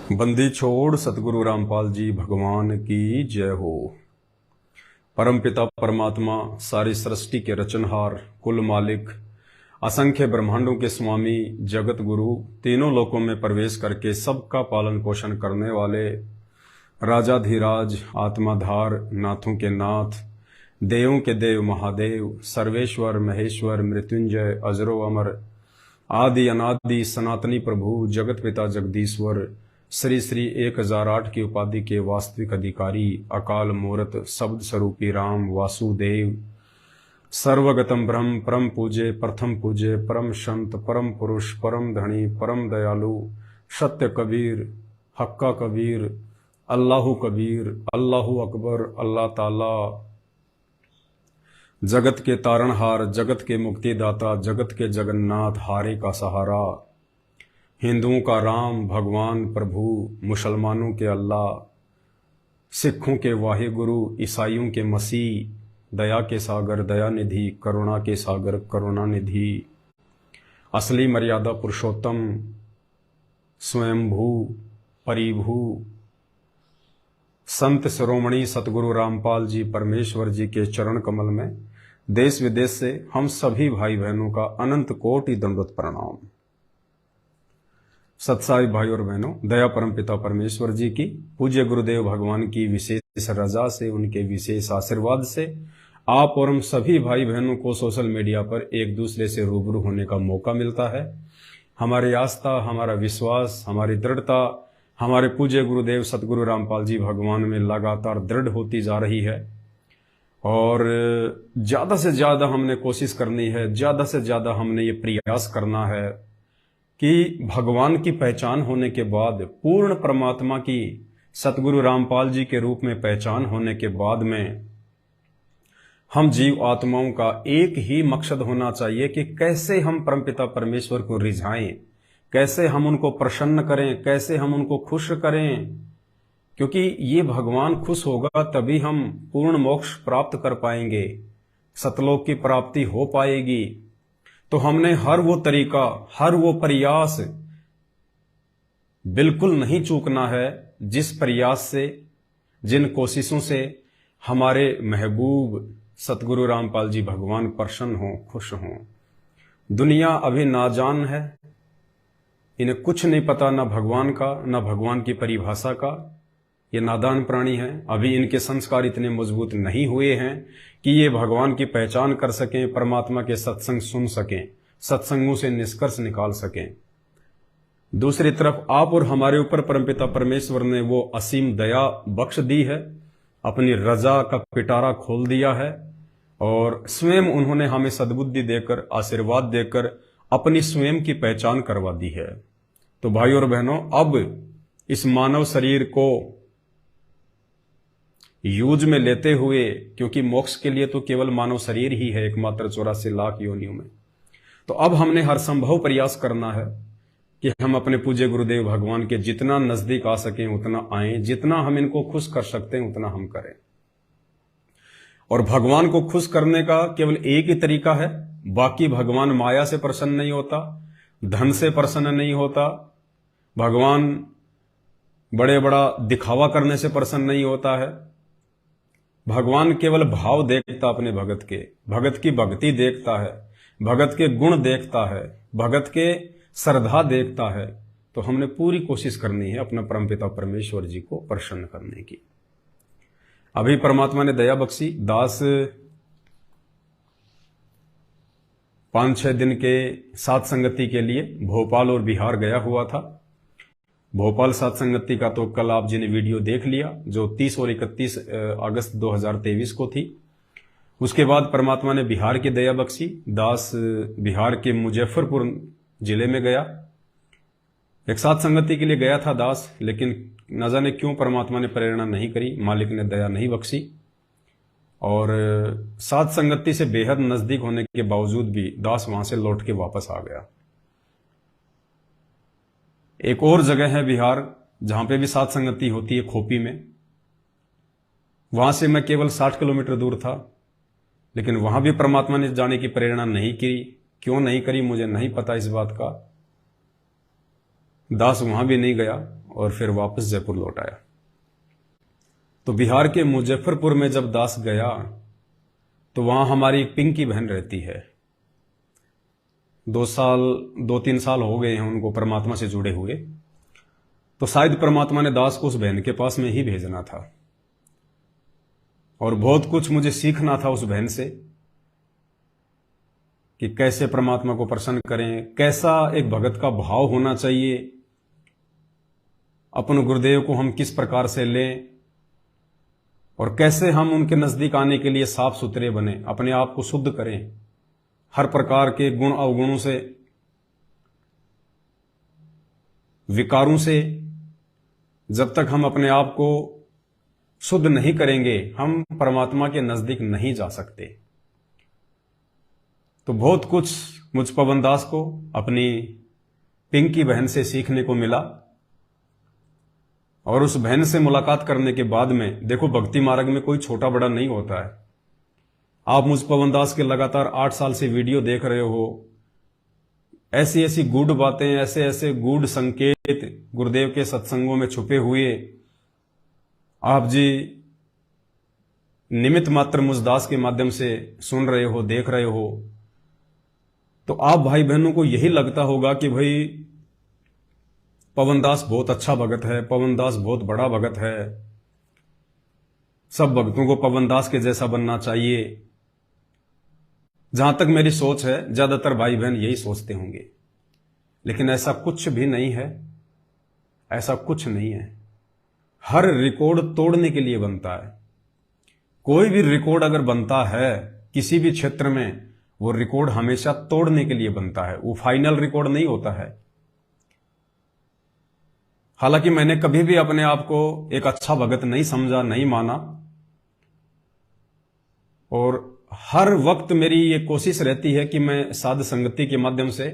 बंदी छोड़ सतगुरु रामपाल जी भगवान की जय हो। परमपिता परमात्मा, सारी सृष्टि के रचनहार, कुल मालिक, असंख्य ब्रह्मांडों के स्वामी, जगत गुरु, तीनों लोकों में प्रवेश करके सबका पालन पोषण करने वाले राजाधिराज, आत्माधार, नाथों के नाथ, देवों के देव महादेव, सर्वेश्वर महेश्वर, मृत्युंजय, अजरो अमर, आदि अनादि सनातनी प्रभु, जगत पिता जगदीश्वर, श्री श्री 1008 की उपाधि के वास्तविक अधिकारी, अकाल मूर्त, शब्द स्वरूपी राम वासुदेव, सर्वगतम ब्रह्म, परम पूजे, प्रथम पूजे, परम संत, परम पुरुष, परम धनी, परम दयालु, सत्य कबीर, हक्का कबीर, अल्लाहु कबीर, अल्लाहु अकबर, अल्लाह ताला, जगत के तारणहार, जगत के मुक्तिदाता, जगत के जगन्नाथ, हारे का सहारा, हिंदुओं का राम भगवान प्रभु, मुसलमानों के अल्लाह, सिखों के वाहिगुरु, ईसाइयों के मसीह, दया के सागर दयानिधि, करुणा के सागर करुणानिधि, असली मर्यादा पुरुषोत्तम, स्वयंभू परिभू, संत शिरोमणि सतगुरु रामपाल जी परमेश्वर जी के चरण कमल में देश विदेश से हम सभी भाई बहनों का अनंत कोटि दंडवत प्रणाम। सत्साई भाई और बहनों, दया परम पिता परमेश्वर जी की, पूज्य गुरुदेव भगवान की विशेष रजा से, उनके विशेष आशीर्वाद से आप और हम सभी भाई बहनों को सोशल मीडिया पर एक दूसरे से रूबरू होने का मौका मिलता है। हमारी आस्था, हमारा विश्वास, हमारी दृढ़ता हमारे पूज्य गुरुदेव सतगुरु रामपाल जी भगवान में लगातार दृढ़ होती जा रही है और ज्यादा से ज्यादा हमने कोशिश करनी है, ज्यादा से ज्यादा हमने ये प्रयास करना है कि भगवान की पहचान होने के बाद, पूर्ण परमात्मा की सतगुरु रामपाल जी के रूप में पहचान होने के बाद में हम जीव आत्माओं का एक ही मकसद होना चाहिए कि कैसे हम परमपिता परमेश्वर को रिझाएं, कैसे हम उनको प्रसन्न करें, कैसे हम उनको खुश करें, क्योंकि ये भगवान खुश होगा तभी हम पूर्ण मोक्ष प्राप्त कर पाएंगे, सतलोक की प्राप्ति हो पाएगी। तो हमने हर वो तरीका, हर वो प्रयास बिल्कुल नहीं चूकना है जिस प्रयास से, जिन कोशिशों से हमारे महबूब सतगुरु रामपाल जी भगवान प्रसन्न हों, खुश हों। दुनिया अभी नाजान है, इन्हें कुछ नहीं पता, ना भगवान का, ना भगवान की परिभाषा का। ये नादान प्राणी हैं, अभी इनके संस्कार इतने मजबूत नहीं हुए हैं कि ये भगवान की पहचान कर सकें, परमात्मा के सत्संग सुन सकें, सत्संगों से निष्कर्ष निकाल सकें। दूसरी तरफ आप और हमारे ऊपर परमपिता परमेश्वर ने वो असीम दया बख्श दी है, अपनी रजा का पिटारा खोल दिया है और स्वयं उन्होंने हमें सद्बुद्धि देकर, आशीर्वाद देकर अपनी स्वयं की पहचान करवा दी है। तो भाई और बहनों, अब इस मानव शरीर को यूज में लेते हुए, क्योंकि मोक्ष के लिए तो केवल मानव शरीर ही है एकमात्र 84 लाख योनियों में, तो अब हमने हर संभव प्रयास करना है कि हम अपने पूज्य गुरुदेव भगवान के जितना नजदीक आ सकें उतना आएं, जितना हम इनको खुश कर सकते हैं उतना हम करें। और भगवान को खुश करने का केवल एक ही तरीका है, बाकी भगवान माया से प्रसन्न नहीं होता, धन से प्रसन्न नहीं होता, भगवान बड़े बड़ा दिखावा करने से प्रसन्न नहीं होता है। भगवान केवल भाव देखता अपने भगत के, भगत की भक्ति देखता है, भगत के गुण देखता है, भगत के श्रद्धा देखता है। तो हमने पूरी कोशिश करनी है अपना परमपिता परमेश्वर जी को प्रसन्न करने की। अभी परमात्मा ने दया बख्शी, दास 5-6 दिन के सात संगति के लिए भोपाल और बिहार गया हुआ था। भोपाल सात संगति का तो कल आप जी ने वीडियो देख लिया, जो 30 और 31 अगस्त 2023 को थी। उसके बाद परमात्मा ने बिहार की दया बख्शी, दास बिहार के मुजफ्फरपुर जिले में गया। एक सात संगति के लिए गया था दास, लेकिन न जाने क्यों परमात्मा ने प्रेरणा नहीं करी, मालिक ने दया नहीं बख्शी और सात संगति से बेहद नजदीक होने के बावजूद भी दास वहां से लौट के वापस आ गया। एक और जगह है बिहार जहां पे भी सात संगति होती है, खोपी में। वहां से मैं केवल 60 किलोमीटर दूर था, लेकिन वहां भी परमात्मा ने जाने की प्रेरणा नहीं की। क्यों नहीं करी मुझे नहीं पता इस बात का। दास वहां भी नहीं गया और फिर वापस जयपुर लौट आया। तो बिहार के मुजफ्फरपुर में जब दास गया तो वहां हमारी एक पिंकी बहन रहती है। 2-3 साल हो गए हैं उनको परमात्मा से जुड़े हुए। तो शायद परमात्मा ने दास को उस बहन के पास में ही भेजना था और बहुत कुछ मुझे सीखना था उस बहन से कि कैसे परमात्मा को प्रसन्न करें, कैसा एक भगत का भाव होना चाहिए, अपने गुरुदेव को हम किस प्रकार से लें और कैसे हम उनके नजदीक आने के लिए साफ सुथरे बने, अपने आप को शुद्ध करें हर प्रकार के गुण अवगुणों से, विकारों से। जब तक हम अपने आप को शुद्ध नहीं करेंगे हम परमात्मा के नजदीक नहीं जा सकते। तो बहुत कुछ मुझ पवन दास को अपनी पिंकी बहन से सीखने को मिला और उस बहन से मुलाकात करने के बाद में, देखो भक्ति मार्ग में कोई छोटा बड़ा नहीं होता है। आप मुझ पवन दास के लगातार 8 साल से वीडियो देख रहे हो, ऐसी ऐसी गूढ़ बातें, ऐसे ऐसे गूढ़ संकेत गुरुदेव के सत्संगों में छुपे हुए आप जी निमित्त मात्र मुझ दास के माध्यम से सुन रहे हो, देख रहे हो। तो आप भाई बहनों को यही लगता होगा कि भाई पवन दास बहुत अच्छा भगत है, पवन दास बहुत बड़ा भगत है, सब भक्तों को पवन दास के जैसा बनना चाहिए। जहां तक मेरी सोच है ज्यादातर भाई बहन यही सोचते होंगे, लेकिन ऐसा कुछ भी नहीं है, ऐसा कुछ नहीं है। हर रिकॉर्ड तोड़ने के लिए बनता है। कोई भी रिकॉर्ड अगर बनता है किसी भी क्षेत्र में, वो रिकॉर्ड हमेशा तोड़ने के लिए बनता है, वो फाइनल रिकॉर्ड नहीं होता है। हालांकि मैंने कभी भी अपने आप को एक अच्छा भगत नहीं समझा, नहीं माना, और हर वक्त मेरी ये कोशिश रहती है कि मैं साध संगति के माध्यम से,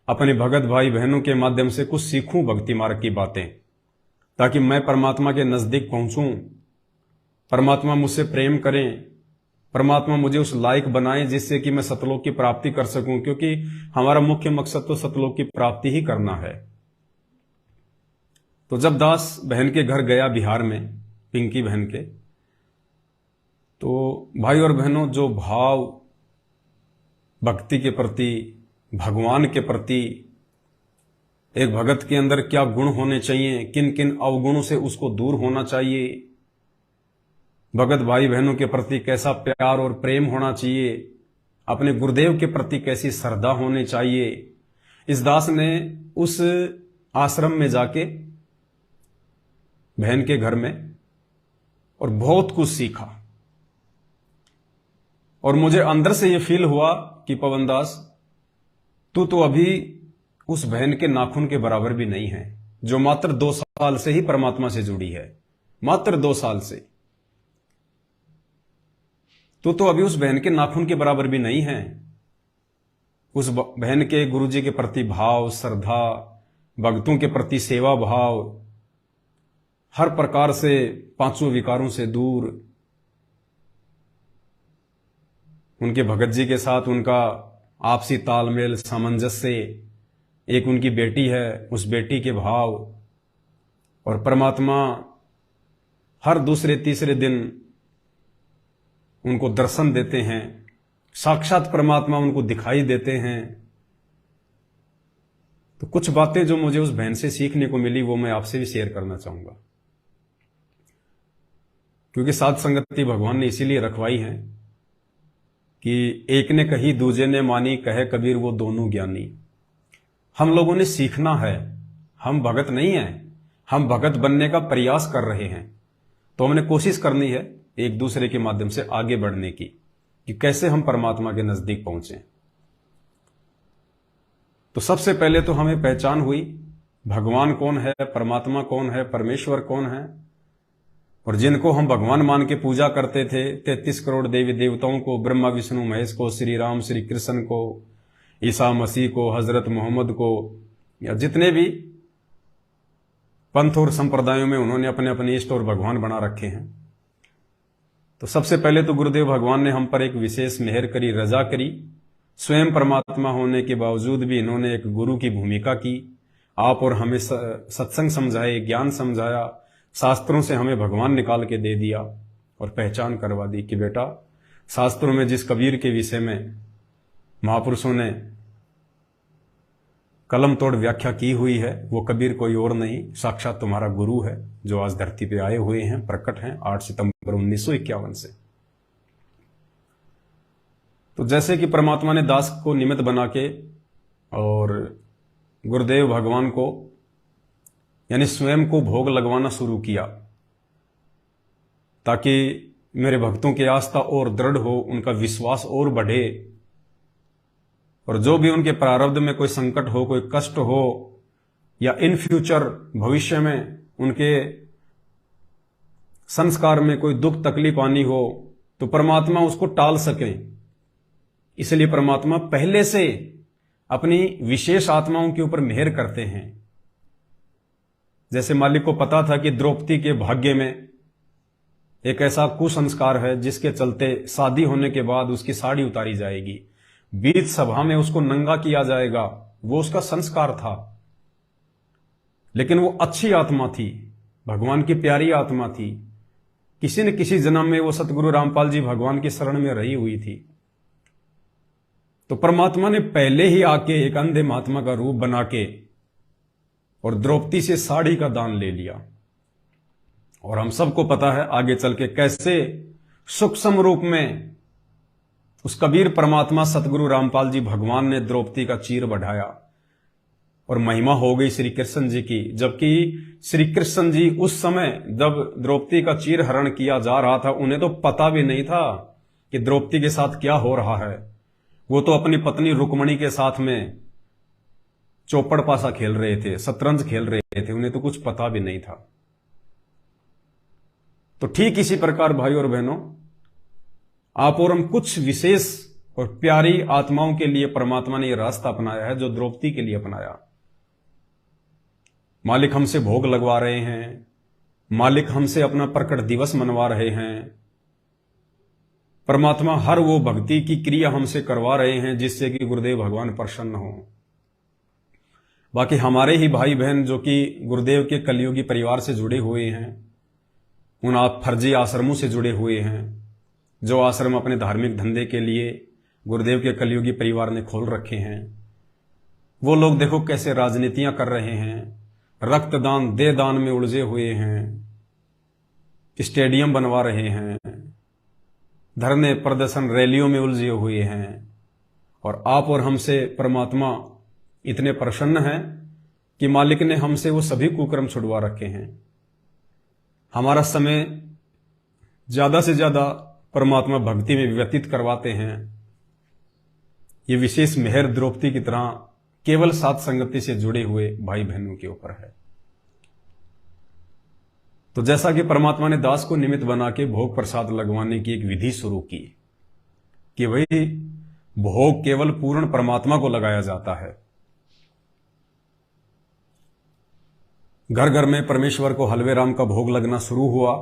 अपने भगत भाई बहनों के माध्यम से कुछ सीखूं भक्ति मार्ग की बातें, ताकि मैं परमात्मा के नजदीक पहुंचूं, परमात्मा मुझसे प्रेम करें, परमात्मा मुझे उस लायक बनाए जिससे कि मैं सतलोक की प्राप्ति कर सकूं, क्योंकि हमारा मुख्य मकसद तो सतलोक की प्राप्ति ही करना है। तो जब दास बहन के घर गया बिहार में, पिंकी बहन के, तो भाई और बहनों जो भाव भक्ति के प्रति, भगवान के प्रति, एक भगत के अंदर क्या गुण होने चाहिए, किन किन अवगुणों से उसको दूर होना चाहिए, भगत भाई बहनों के प्रति कैसा प्यार और प्रेम होना चाहिए, अपने गुरुदेव के प्रति कैसी श्रद्धा होनी चाहिए, इस दास ने उस आश्रम में जाके बहन के घर में और बहुत कुछ सीखा। और मुझे अंदर से यह फील हुआ कि पवन दास तू तो अभी उस बहन के नाखून के बराबर भी नहीं है, जो मात्र 2 साल से ही परमात्मा से जुड़ी है, मात्र 2 साल से। तो अभी उस बहन के नाखून के बराबर भी नहीं है। उस बहन के गुरुजी के प्रति भाव, श्रद्धा, भक्तों के प्रति सेवा भाव, हर प्रकार से 5 विकारों से दूर, उनके भगत जी के साथ उनका आपसी तालमेल, सामंजस्य, एक उनकी बेटी है, उस बेटी के भाव, और परमात्मा हर दूसरे तीसरे दिन उनको दर्शन देते हैं, साक्षात परमात्मा उनको दिखाई देते हैं। तो कुछ बातें जो मुझे उस बहन से सीखने को मिली वो मैं आपसे भी शेयर करना चाहूंगा, क्योंकि साध संगति भगवान ने इसीलिए रखवाई है कि एक ने कही दूजे ने मानी, कहे कबीर वो दोनों ज्ञानी। हम लोगों ने सीखना है, हम भगत नहीं हैं, हम भगत बनने का प्रयास कर रहे हैं। तो हमने कोशिश करनी है एक दूसरे के माध्यम से आगे बढ़ने की, कि कैसे हम परमात्मा के नजदीक पहुंचे। तो सबसे पहले तो हमें पहचान हुई भगवान कौन है, परमात्मा कौन है, परमेश्वर कौन है। और जिनको हम भगवान मान के पूजा करते थे, 33 करोड़ देवी देवताओं को, ब्रह्मा विष्णु महेश को, श्री राम श्री कृष्ण को, ईसा मसीह को, हजरत मोहम्मद को, या जितने भी पंथ और संप्रदायों में उन्होंने अपने अपने इष्ट और भगवान बना रखे हैं। तो सबसे पहले तो गुरुदेव भगवान ने हम पर एक विशेष मेहर करी, रजा करी। स्वयं परमात्मा होने के बावजूद भी इन्होंने एक गुरु की भूमिका की, आप और हमें सत्संग समझाए, ज्ञान समझाया, शास्त्रों से हमें भगवान निकाल के दे दिया और पहचान करवा दी कि बेटा शास्त्रों में जिस कबीर के विषय में महापुरुषों ने कलम तोड़ व्याख्या की हुई है, वो कबीर कोई और नहीं, साक्षात तुम्हारा गुरु है जो आज धरती पे आए हुए हैं, प्रकट हैं 8 सितंबर 1951 से। तो जैसे कि परमात्मा ने दास को निमित्त बना के और गुरुदेव भगवान को यानी स्वयं को भोग लगवाना शुरू किया ताकि मेरे भक्तों की आस्था और दृढ़ हो, उनका विश्वास और बढ़े, और जो भी उनके प्रारब्ध में कोई संकट हो, कोई कष्ट हो, या इन फ्यूचर भविष्य में उनके संस्कार में कोई दुख तकलीफ आनी हो तो परमात्मा उसको टाल सके। इसलिए परमात्मा पहले से अपनी विशेष आत्माओं के ऊपर मेहर करते हैं। जैसे मालिक को पता था कि द्रौपदी के भाग्य में एक ऐसा कुसंस्कार है जिसके चलते शादी होने के बाद उसकी साड़ी उतारी जाएगी, बीच सभा में उसको नंगा किया जाएगा, वो उसका संस्कार था। लेकिन वो अच्छी आत्मा थी, भगवान की प्यारी आत्मा थी, किसी न किसी जन्म में वो सतगुरु रामपाल जी भगवान की शरण में रही हुई थी। तो परमात्मा ने पहले ही आके एक अंधे महात्मा का रूप बना के और द्रौपदी से साड़ी का दान ले लिया। और हम सबको पता है आगे चल के कैसे सूक्ष्म रूप में उस कबीर परमात्मा सतगुरु रामपाल जी भगवान ने द्रौपदी का चीर बढ़ाया और महिमा हो गई श्री कृष्ण जी की। जबकि श्री कृष्ण जी उस समय जब द्रौपदी का चीर हरण किया जा रहा था, उन्हें तो पता भी नहीं था कि द्रौपदी के साथ क्या हो रहा है। वो तो अपनी पत्नी रुक्मणी के साथ में चौपड़ पासा खेल रहे थे, शतरंज खेल रहे थे, उन्हें तो कुछ पता भी नहीं था। तो ठीक इसी प्रकार भाई और बहनों, आप और हम कुछ विशेष और प्यारी आत्माओं के लिए परमात्मा ने यह रास्ता अपनाया है जो द्रौपदी के लिए अपनाया। मालिक हमसे भोग लगवा रहे हैं, मालिक हमसे अपना प्रकट दिवस मनवा रहे हैं, परमात्मा हर वो भक्ति की क्रिया हमसे करवा रहे हैं जिससे कि गुरुदेव भगवान प्रसन्न हो। बाकी हमारे ही भाई बहन जो कि गुरुदेव के कलयुगी परिवार से जुड़े हुए हैं, उन आप फर्जी आश्रमों से जुड़े हुए हैं, जो आश्रम अपने धार्मिक धंधे के लिए गुरुदेव के कलयुगी परिवार ने खोल रखे हैं, वो लोग देखो कैसे राजनीतियां कर रहे हैं, रक्तदान देह दान में उलझे हुए हैं, स्टेडियम बनवा रहे हैं, धरने प्रदर्शन रैलियों में उलझे हुए हैं। और आप और हमसे परमात्मा इतने प्रसन्न हैं कि मालिक ने हमसे वो सभी कुकर्म छुड़वा रखे हैं। हमारा समय ज्यादा से ज्यादा परमात्मा भक्ति में व्यतीत करवाते हैं। ये विशेष मेहर द्रौपदी की तरह केवल साथ संगति से जुड़े हुए भाई बहनों के ऊपर है। तो जैसा कि परमात्मा ने दास को निमित्त बना के भोग प्रसाद लगवाने की एक विधि शुरू की कि वही भोग केवल पूर्ण परमात्मा को लगाया जाता है। घर घर में परमेश्वर को हलवे राम का भोग लगना शुरू हुआ,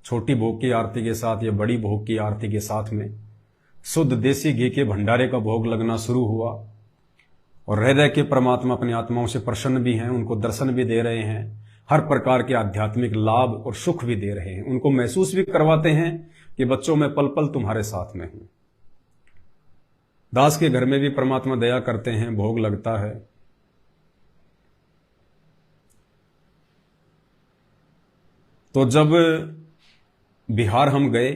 छोटी भोग की आरती के साथ या बड़ी भोग की आरती के साथ में शुद्ध देसी घी के भंडारे का भोग लगना शुरू हुआ। और रह रह के परमात्मा अपनी आत्माओं से प्रसन्न भी हैं, उनको दर्शन भी दे रहे हैं, हर प्रकार के आध्यात्मिक लाभ और सुख भी दे रहे हैं, उनको महसूस भी करवाते हैं कि बच्चों में पल पल तुम्हारे साथ में हूं। दास के घर में भी परमात्मा दया करते हैं, भोग लगता है। तो जब बिहार हम गए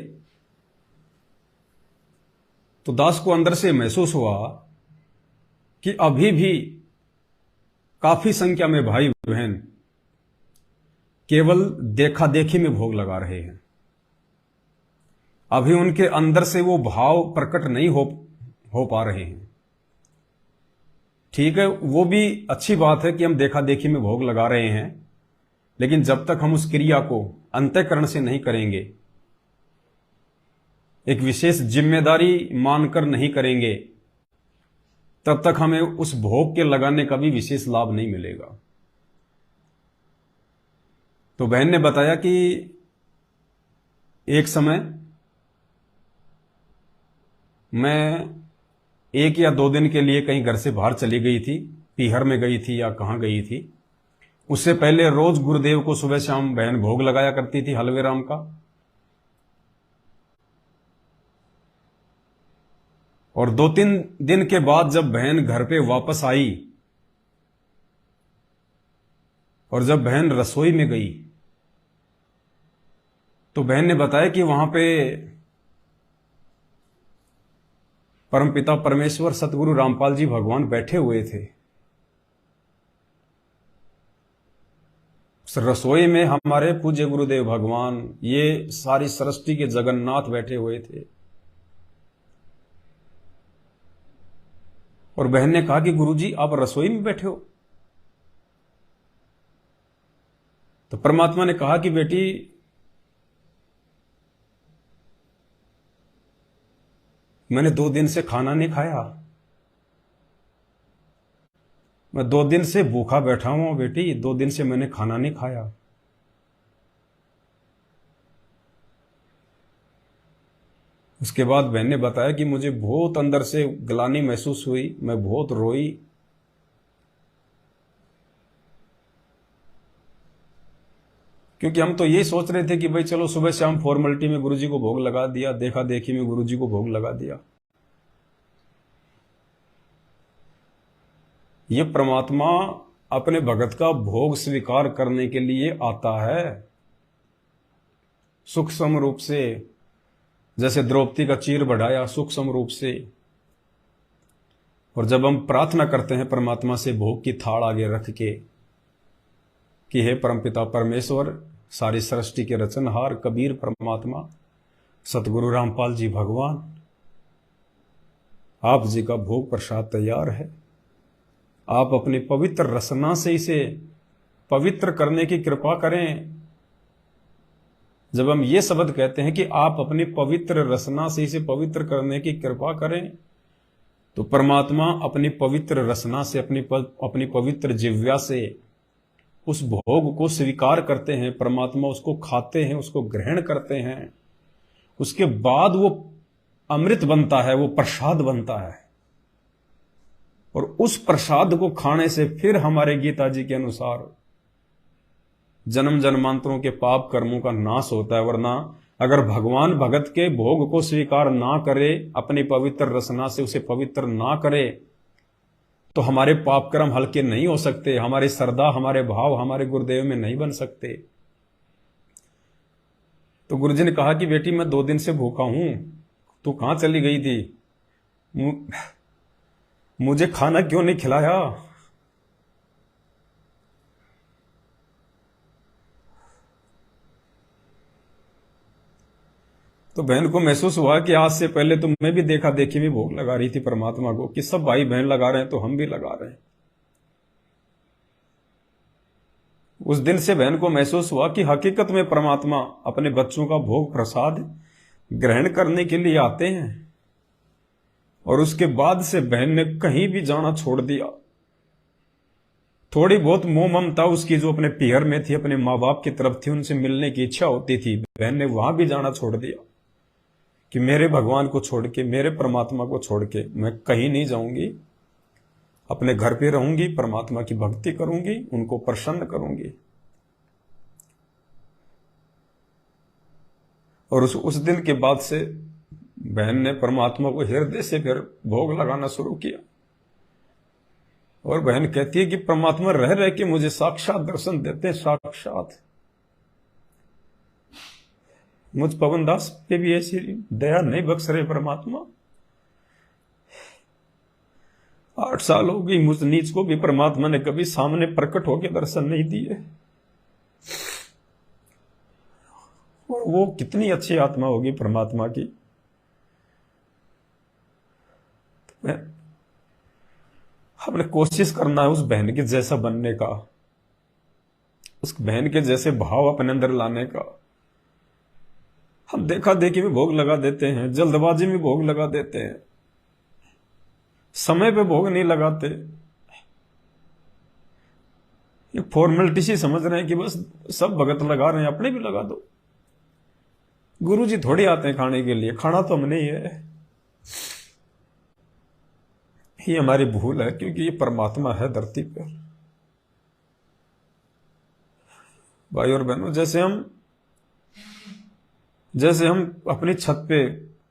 तो दास को अंदर से महसूस हुआ कि अभी भी काफी संख्या में भाई बहन केवल देखा देखी में भोग लगा रहे हैं। अभी उनके अंदर से वो भाव प्रकट नहीं हो पा रहे हैं। ठीक है, वो भी अच्छी बात है कि हम देखा देखी में भोग लगा रहे हैं, लेकिन जब तक हम उस क्रिया को अंतःकरण से नहीं करेंगे, एक विशेष जिम्मेदारी मानकर नहीं करेंगे, तब तक हमें उस भोग के लगाने का भी विशेष लाभ नहीं मिलेगा। तो बहन ने बताया कि एक समय मैं 1 या 2 दिन के लिए कहीं घर से बाहर चली गई थी, पीहर में गई थी या कहां गई थी, उससे पहले रोज गुरुदेव को सुबह शाम बहन भोग लगाया करती थी हलवे राम का। और 2-3 दिन के बाद जब बहन घर पे वापस आई और जब बहन रसोई में गई तो बहन ने बताया कि वहां पे परमपिता परमेश्वर सतगुरु रामपाल जी भगवान बैठे हुए थे। उस रसोई में हमारे पूज्य गुरुदेव भगवान, ये सारी सृष्टि के जगन्नाथ बैठे हुए थे। और बहन ने कहा कि गुरुजी आप रसोई में बैठे हो। तो परमात्मा ने कहा कि बेटी, मैंने 2 दिन से खाना नहीं खाया, मैं 2 दिन से भूखा बैठा हूं बेटी, 2 दिन से मैंने खाना नहीं खाया। उसके बाद बहन ने बताया कि मुझे बहुत अंदर से ग्लानि महसूस हुई, मैं बहुत रोई। क्योंकि हम तो यही सोच रहे थे कि भाई चलो सुबह शाम फॉर्मेलिटी में गुरुजी को भोग लगा दिया, देखा देखी में गुरुजी को भोग लगा दिया। ये परमात्मा अपने भगत का भोग स्वीकार करने के लिए आता है सूक्ष्म रूप से, जैसे द्रौपदी का चीर बढ़ाया सूक्ष्म रूप से। और जब हम प्रार्थना करते हैं परमात्मा से भोग की थाल आगे रख के कि हे परमपिता परमेश्वर, सारी सृष्टि के रचनहार कबीर परमात्मा सतगुरु रामपाल जी भगवान, आप जी का भोग प्रसाद तैयार है, आप अपनी पवित्र रसना से इसे पवित्र करने की कृपा करें। जब हम ये शब्द कहते हैं कि आप अपनी पवित्र रसना से इसे पवित्र करने की कृपा करें, तो परमात्मा अपनी पवित्र रसना से, अपनी पवित्र जिह्वा से उस भोग को स्वीकार करते हैं। परमात्मा उसको खाते हैं, उसको ग्रहण करते हैं। उसके बाद वो अमृत बनता है, वो प्रसाद बनता है। और उस प्रसाद को खाने से फिर हमारे गीता जी के अनुसार जन्म जन्मांतरों के पाप कर्मों का नाश होता है। वरना अगर भगवान भगत के भोग को स्वीकार ना करे, अपनी पवित्र रसना से उसे पवित्र ना करे, तो हमारे पाप कर्म हल्के नहीं हो सकते, हमारी श्रद्धा, हमारे भाव हमारे गुरुदेव में नहीं बन सकते। तो गुरुजी ने कहा कि बेटी मैं 2 दिन से भूखा हूं, तू कहां चली गई थी, मुझे खाना क्यों नहीं खिलाया। तो बहन को महसूस हुआ कि आज से पहले तो मैं भी देखा देखी में भोग लगा रही थी परमात्मा को, कि सब भाई बहन लगा रहे हैं तो हम भी लगा रहे हैं। उस दिन से बहन को महसूस हुआ कि हकीकत में परमात्मा अपने बच्चों का भोग प्रसाद ग्रहण करने के लिए आते हैं। और उसके बाद से बहन ने कहीं भी जाना छोड़ दिया। थोड़ी बहुत मोह ममता उसकी जो अपने पीहर में थी, अपने माँ बाप की तरफ थी, उनसे मिलने की इच्छा होती थी, बहन ने वहां भी जाना छोड़ दिया कि मेरे भगवान को छोड़ के, मेरे परमात्मा को छोड़ के मैं कहीं नहीं जाऊंगी, अपने घर पे रहूंगी, परमात्मा की भक्ति करूंगी, उनको प्रसन्न करूंगी। और उस दिन के बाद से बहन ने परमात्मा को हृदय से फिर भोग लगाना शुरू किया। और बहन कहती है कि परमात्मा रह रह के मुझे साक्षात दर्शन देते हैं, साक्षात। मुझ पवन दास पे भी ऐसी दया नहीं बख्श रहे परमात्मा। 8 साल हो गई, मुझ नीच को भी परमात्मा ने कभी सामने प्रकट होकर दर्शन नहीं दिए। और वो कितनी अच्छी आत्मा होगी परमात्मा की। हमने कोशिश करना है उस बहन के जैसा बनने का, उस बहन के जैसे भाव अपने अंदर लाने का। हम देखा देखी में भोग लगा देते हैं, जल्दबाजी में भोग लगा देते हैं, समय पे भोग नहीं लगाते। ये फॉर्मेलिटी सी समझ रहे हैं कि बस सब भगत लगा रहे हैं, अपने भी लगा दो। गुरुजी थोड़ी आते हैं खाने के लिए, खाना तो हमने ही है। ये हमारी भूल है, क्योंकि ये परमात्मा है धरती पर। भाई और बहनों, जैसे हम अपनी छत पे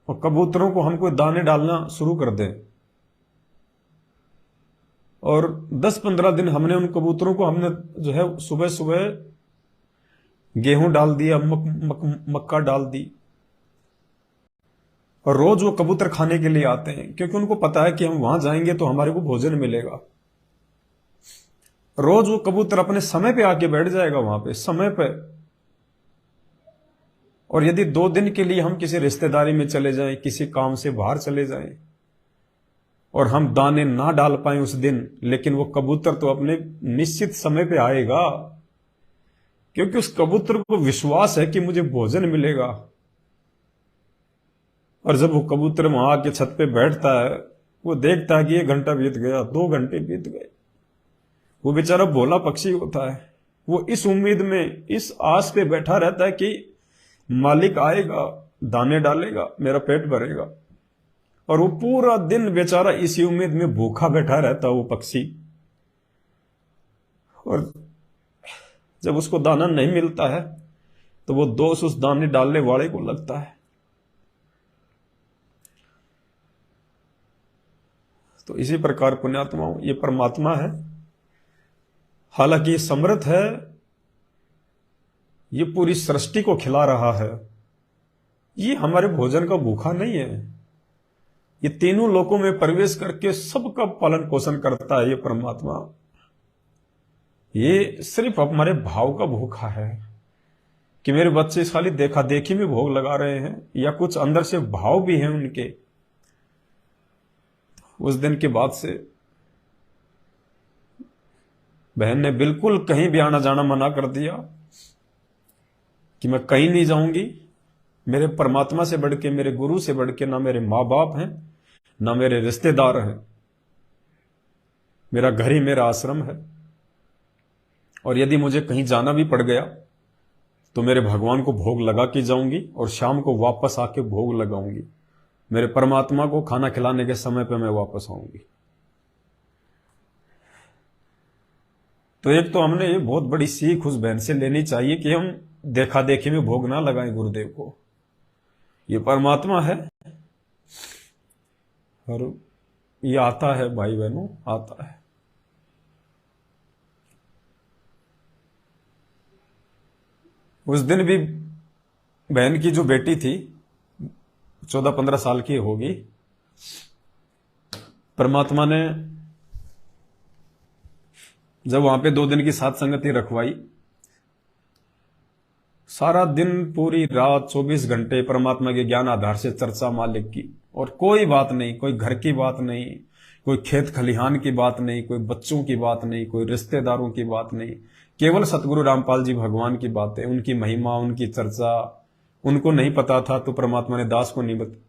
और कबूतरों को हम कोई दाने डालना शुरू कर दें, और 10-15 दिन हमने उन कबूतरों को हमने जो है सुबह सुबह गेहूं डाल दिया, मक्का डाल दी, और रोज वो कबूतर खाने के लिए आते हैं, क्योंकि उनको पता है कि हम वहां जाएंगे तो हमारे को भोजन मिलेगा। रोज वो कबूतर अपने समय पे आके बैठ जाएगा वहां पे, समय पे। और यदि 2 दिन के लिए हम किसी रिश्तेदारी में चले जाएं, किसी काम से बाहर चले जाएं, और हम दाने ना डाल पाए उस दिन, लेकिन वो कबूतर तो अपने निश्चित समय पे आएगा, क्योंकि उस कबूतर को विश्वास है कि मुझे भोजन मिलेगा। और जब वो कबूतर वहां आके छत पे बैठता है, वो देखता है कि 1 घंटा बीत गया, 2 घंटे बीत गए। वो बेचारा भोला पक्षी होता है, वो इस उम्मीद में, इस आस पे बैठा रहता है कि मालिक आएगा, दाने डालेगा, मेरा पेट भरेगा। और वो पूरा दिन बेचारा इसी उम्मीद में भूखा बैठा रहता है वो पक्षी। और जब उसको दाना नहीं मिलता है तो वो दोष उस दाने डालने वाले को लगता है। तो इसी प्रकार पुण्यात्माओं, ये परमात्मा है, हालांकि ये समर्थ है, ये पूरी सृष्टि को खिला रहा है, ये हमारे भोजन का भूखा नहीं है। ये तीनों लोकों में प्रवेश करके सबका पालन पोषण करता है ये परमात्मा। ये सिर्फ हमारे भाव का भूखा है कि मेरे बच्चे खाली देखा देखी में भोग लगा रहे हैं, या कुछ अंदर से भाव भी हैं उनके। उस दिन के बाद से बहन ने बिल्कुल कहीं भी आना जाना मना कर दिया कि मैं कहीं नहीं जाऊंगी। मेरे परमात्मा से बढ़ के, मेरे गुरु से बढ़ के ना मेरे माँ बाप हैं, ना मेरे रिश्तेदार हैं। मेरा घर ही मेरा आश्रम है, और यदि मुझे कहीं जाना भी पड़ गया तो मेरे भगवान को भोग लगा के जाऊंगी, और शाम को वापस आके भोग लगाऊंगी। मेरे परमात्मा को खाना खिलाने के समय पे मैं वापस आऊंगी। तो एक तो हमने ये बहुत बड़ी सीख उस बहन से लेनी चाहिए कि हम देखा देखी में भोग ना लगाएं गुरुदेव को। ये परमात्मा है, और ये आता है भाई बहनों, आता है। उस दिन भी बहन की जो बेटी थी, 14-15 साल की होगी, परमात्मा ने जब वहां पे 2 दिन की साथ संगति रखवाई, सारा दिन पूरी रात 24 घंटे परमात्मा के ज्ञान आधार से चर्चा मालिक की, और कोई बात नहीं, कोई घर की बात नहीं, कोई खेत खलिहान की बात नहीं, कोई बच्चों की बात नहीं, कोई रिश्तेदारों की बात नहीं, केवल सतगुरु रामपाल जी भगवान की बातें, उनकी महिमा, उनकी चर्चा। उनको नहीं पता था तो परमात्मा ने दास को निमित्त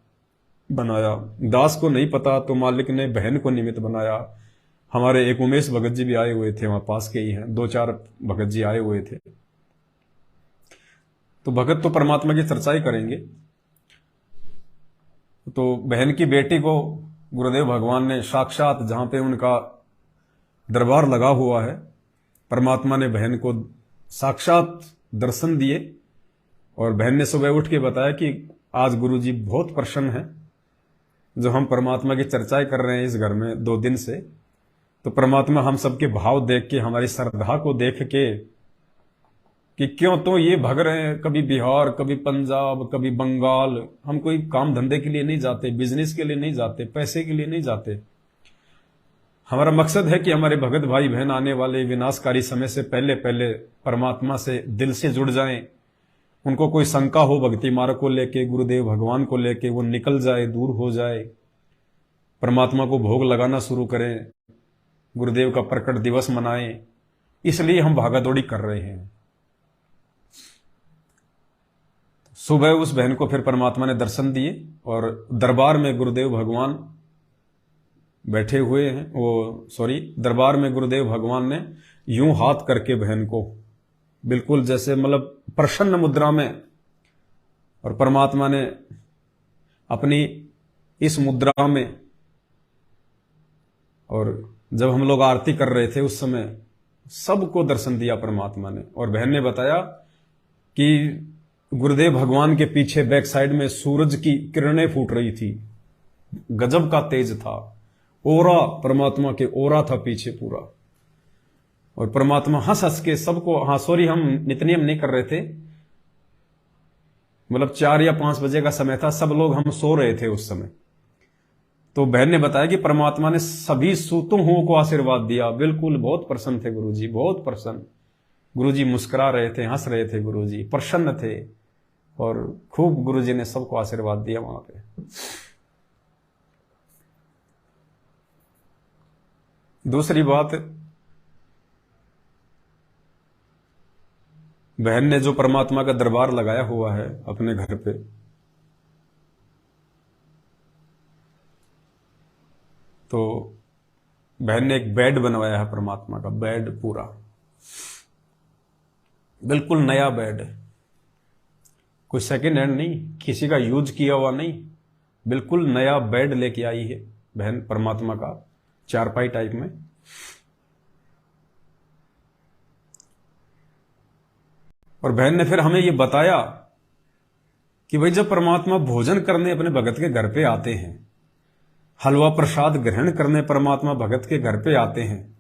बनाया, दास को नहीं पता तो मालिक ने बहन को निमित्त बनाया। हमारे एक उमेश भगत जी भी आए हुए थे, वहां पास के ही हैं, 2-4 भगत जी आए हुए थे। तो भगत तो परमात्मा की चर्चा ही करेंगे। तो बहन की बेटी को गुरुदेव भगवान ने साक्षात, जहां पे उनका दरबार लगा हुआ है, परमात्मा ने बहन को साक्षात दर्शन दिए। और बहन ने सुबह उठ के बताया कि आज गुरुजी बहुत प्रसन्न है, जो हम परमात्मा की चर्चाएं कर रहे हैं इस घर में 2 दिन से। तो परमात्मा हम सबके भाव देख के, हमारी श्रद्धा को देख के, कि क्यों तो ये भग रहे हैं, कभी बिहार, कभी पंजाब, कभी बंगाल। हम कोई काम धंधे के लिए नहीं जाते, बिजनेस के लिए नहीं जाते, पैसे के लिए नहीं जाते। हमारा मकसद है कि हमारे भगत भाई बहन आने वाले विनाशकारी समय से पहले पहले परमात्मा से दिल से जुड़ जाएं। उनको कोई शंका हो भक्ति मार्ग को लेके, गुरुदेव भगवान को लेके, वो निकल जाए, दूर हो जाए, परमात्मा को भोग लगाना शुरू करें, गुरुदेव का प्रकट दिवस मनाएं। इसलिए हम भागादौड़ी कर रहे हैं। सुबह उस बहन को फिर परमात्मा ने दर्शन दिए, और दरबार में गुरुदेव भगवान बैठे हुए हैं, दरबार में गुरुदेव भगवान ने यूं हाथ करके बहन को, बिल्कुल जैसे मतलब प्रसन्न मुद्रा में, और परमात्मा ने अपनी इस मुद्रा में, और जब हम लोग आरती कर रहे थे उस समय सबको दर्शन दिया परमात्मा ने। और बहन ने बताया कि गुरुदेव भगवान के पीछे बैक साइड में सूरज की किरणें फूट रही थी, गजब का तेज था, ओरा, परमात्मा के ओरा था पीछे पूरा। और परमात्मा हंस हंस के सबको, हाँ सॉरी हम नित्यनेम नहीं कर रहे थे, मतलब 4 या 5 बजे का समय था, सब लोग हम सो रहे थे उस समय। तो बहन ने बताया कि परमात्मा ने सभी सूतों को आशीर्वाद दिया। बिल्कुल बहुत प्रसन्न थे गुरुजी, बहुत प्रसन्न। गुरुजी मुस्कुरा रहे थे, हंस रहे थे, गुरुजी प्रसन्न थे और खूब गुरुजी ने सबको आशीर्वाद दिया वहां पे। दूसरी बात, बहन ने जो परमात्मा का दरबार लगाया हुआ है अपने घर पे, तो बहन ने एक बेड बनवाया है परमात्मा का, बेड पूरा बिल्कुल नया बेड, कोई सेकंड हैंड नहीं, किसी का यूज किया हुआ नहीं, बिल्कुल नया बेड लेके आई है बहन परमात्मा का, चारपाई टाइप में। और बहन ने फिर हमें यह बताया कि भाई जब परमात्मा भोजन करने अपने भगत के घर पे आते हैं, हलवा प्रसाद ग्रहण करने परमात्मा भगत के घर पे आते हैं,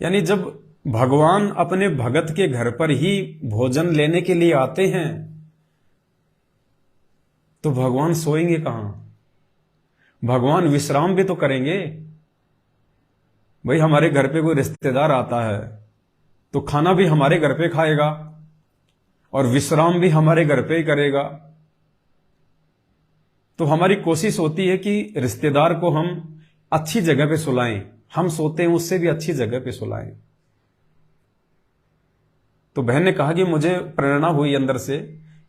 यानी जब भगवान अपने भगत के घर पर ही भोजन लेने के लिए आते हैं तो भगवान सोएंगे कहां? भगवान विश्राम भी तो करेंगे। भाई हमारे घर पे कोई रिश्तेदार आता है तो खाना भी हमारे घर पे खाएगा और विश्राम भी हमारे घर पे ही करेगा। तो हमारी कोशिश होती है कि रिश्तेदार को हम अच्छी जगह पे सुलाएं, हम सोते हैं उससे भी अच्छी जगह पे सुलाएं। तो बहन ने कहा कि मुझे प्रेरणा हुई अंदर से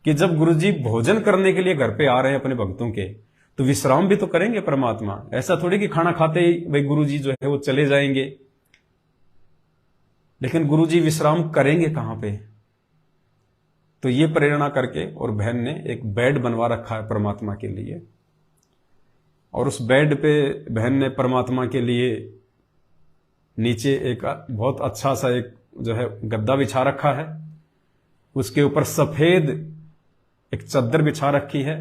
कि जब गुरुजी भोजन करने के लिए घर पे आ रहे हैं अपने भक्तों के, तो विश्राम भी तो करेंगे परमात्मा। ऐसा थोड़ी कि खाना खाते ही भाई गुरुजी जो है वो चले जाएंगे, लेकिन गुरुजी विश्राम करेंगे कहां पे? तो ये प्रेरणा करके और बहन ने एक बेड बनवा रखा है परमात्मा के लिए, और उस बेड पे बहन ने परमात्मा के लिए नीचे एक बहुत अच्छा सा एक जो है गद्दा बिछा रखा है, उसके ऊपर सफेद एक चादर बिछा रखी है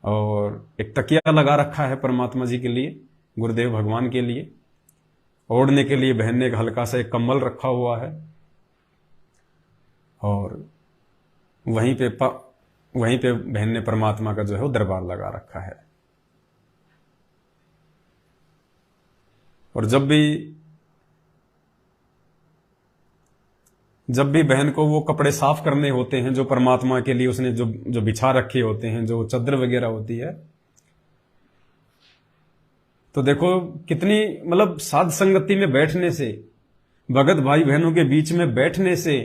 और एक तकिया लगा रखा है परमात्मा जी के लिए, गुरुदेव भगवान के लिए। ओढ़ने के लिए बहन ने एक हल्का सा एक कंबल रखा हुआ है और वहीं पे बहन ने परमात्मा का जो है वो दरबार लगा रखा है। और जब भी बहन को वो कपड़े साफ करने होते हैं जो परमात्मा के लिए उसने जो बिछा रखे होते हैं, जो चादर वगैरह होती है, तो देखो कितनी मतलब साध संगति में बैठने से, भगत भाई बहनों के बीच में बैठने से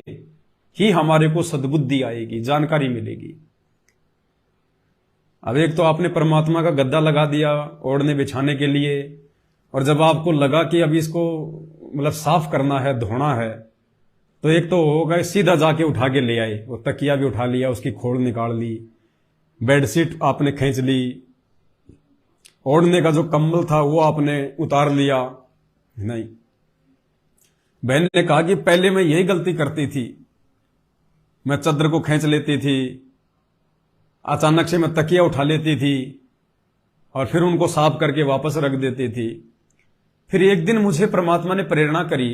ही हमारे को सद्बुद्धि आएगी, जानकारी मिलेगी। अब एक तो आपने परमात्मा का गद्दा लगा दिया ओढ़ने बिछाने के लिए, और जब आपको लगा कि अभी इसको मतलब साफ करना है, धोना है, तो एक तो होगा सीधा जाके उठा के ले आए, वो तकिया भी उठा लिया, उसकी खोल निकाल ली, बेडशीट आपने खींच ली, ओढ़ने का जो कंबल था वो आपने उतार लिया। नहीं, बहन ने कहा कि पहले मैं यही गलती करती थी, मैं चादर को खींच लेती थी, अचानक से मैं तकिया उठा लेती थी और फिर उनको साफ करके वापस रख देती थी। फिर एक दिन मुझे परमात्मा ने प्रेरणा करी